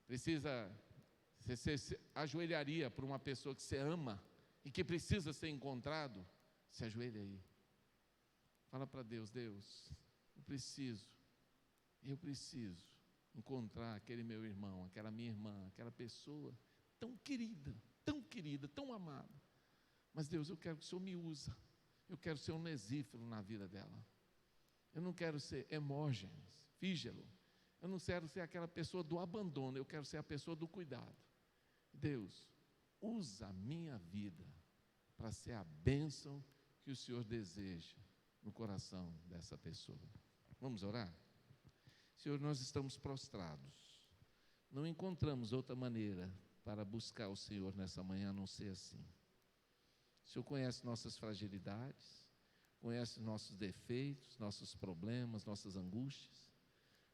Speaker 1: Você se ajoelharia por uma pessoa que você ama e que precisa ser encontrado? Se ajoelhe aí. Fala para Deus, Deus, eu preciso encontrar aquele meu irmão, aquela minha irmã, aquela pessoa tão querida, tão amada. Mas Deus, eu quero que o Senhor me use. Eu quero ser onesífero na vida dela. Eu não quero ser Hermógenes, Fígelo. Eu não quero ser aquela pessoa do abandono, eu quero ser a pessoa do cuidado. Deus, usa a minha vida para ser a bênção que o Senhor deseja no coração dessa pessoa. Vamos orar? Senhor, nós estamos prostrados. Não encontramos outra maneira para buscar o Senhor nessa manhã a não ser assim. O Senhor conhece nossas fragilidades, conhece nossos defeitos, nossos problemas, nossas angústias.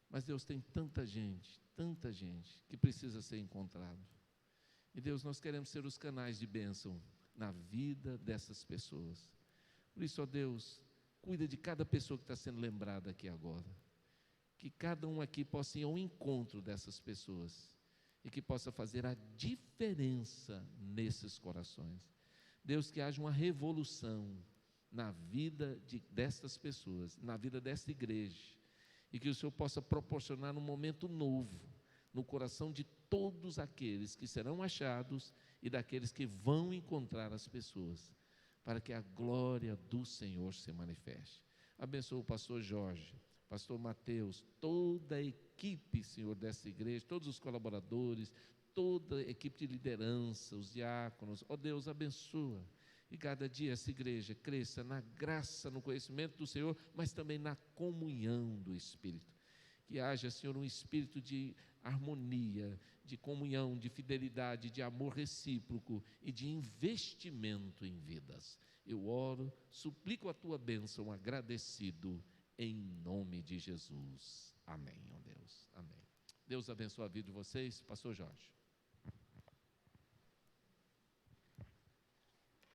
Speaker 1: Mas Deus, tem tanta gente que precisa ser encontrado. E Deus, nós queremos ser os canais de bênção na vida dessas pessoas. Por isso, ó Deus, cuida de cada pessoa que está sendo lembrada aqui agora. Que cada um aqui possa ir ao encontro dessas pessoas e que possa fazer a diferença nesses corações. Deus, que haja uma revolução na vida destas pessoas, na vida desta igreja, e que o Senhor possa proporcionar um momento novo no coração de todos aqueles que serão achados e daqueles que vão encontrar as pessoas, para que a glória do Senhor se manifeste. Abençoa o pastor Jorge, pastor Mateus, toda a equipe, Senhor, dessa igreja, todos os colaboradores, toda a equipe de liderança, os diáconos. Ó Deus, abençoa. E cada dia essa igreja cresça na graça, no conhecimento do Senhor, mas também na comunhão do Espírito. Que haja, Senhor, um espírito de harmonia, de comunhão, de fidelidade, de amor recíproco e de investimento em vidas. Eu oro, suplico a tua bênção, agradecido, em nome de Jesus. Amém, ó Deus. Amém. Deus abençoe a vida de vocês. Pastor Jorge.